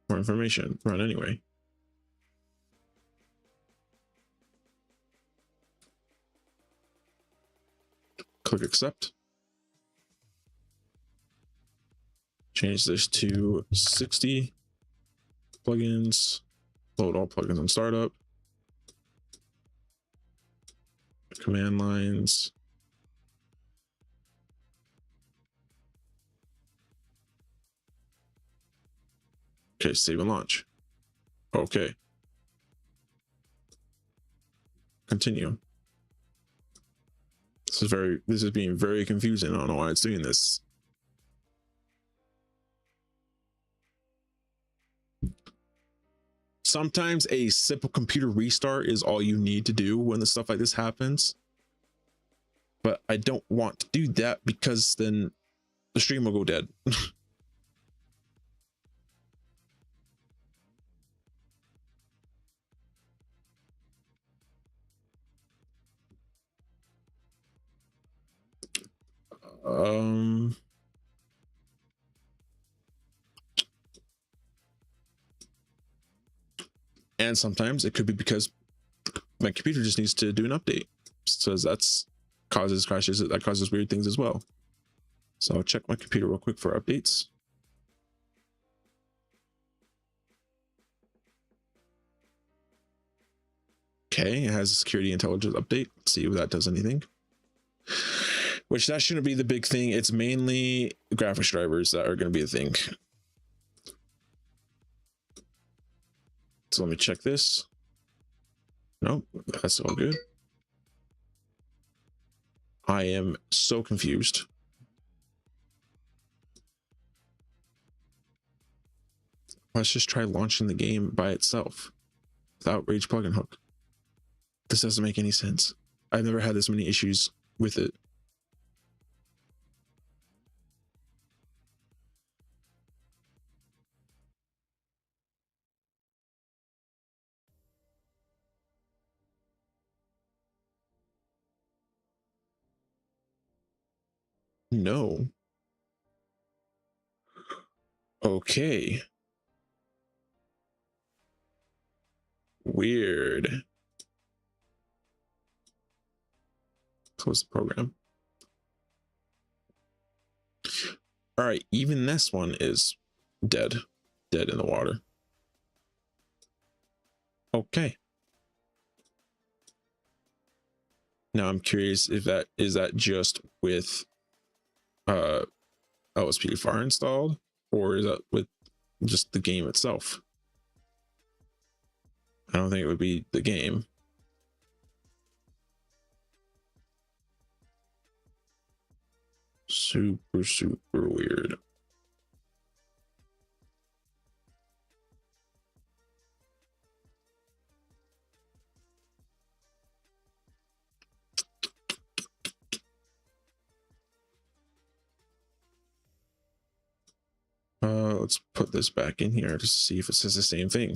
More information, run anyway. Click accept. Change this to 60 plugins. Load all plugins on startup. Command lines. Okay, save and launch. Okay. Continue. This is being very confusing. I don't know why it's doing this. Sometimes a simple computer restart is all you need to do when the stuff like this happens. But I don't want to do that because then the stream will go dead. And sometimes it could be because my computer just needs to do an update. says that's causes crashes, that causes weird things as well. So I'll check my computer real quick for updates. Okay, it has a security intelligence update. Let's see if that does anything. Which that shouldn't be the big thing. It's mainly graphics drivers that are going to be a thing. So let me check this. Nope, that's all good. I am so confused. Let's just try launching the game by itself without Rage plugin hook. This doesn't make any sense. I've never had this many issues with it. No. Okay. Weird. Close the program. All right, even this one is dead in the water. Okay. Now I'm curious if that is just with LSPDFR installed, or is that with just the game itself? I don't think it would be the game. Super weird. Let's put this back in here just to see if it says the same thing.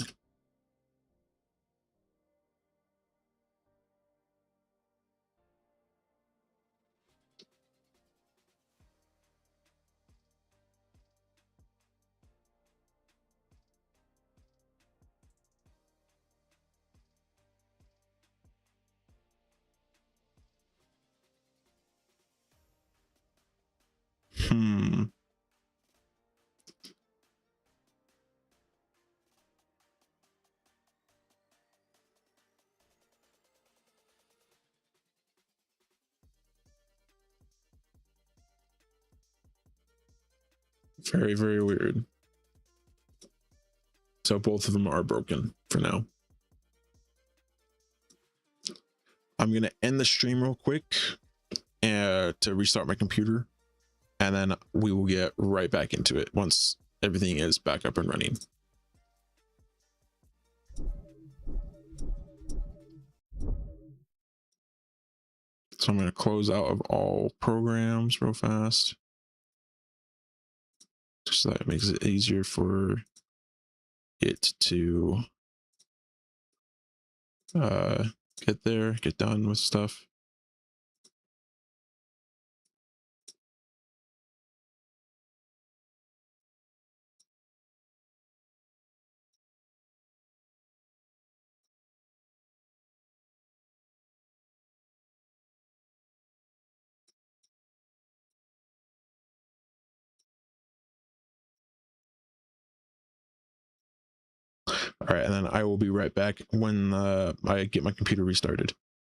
Very weird. So both of them are broken for now. I'm gonna end the stream real quick to restart my computer, and then we will get right back into it once everything is back up and running. So I'm going to close out of all programs real fast, just so that it makes it easier for it to get done with stuff. All right, and then I will be right back when I get my computer restarted.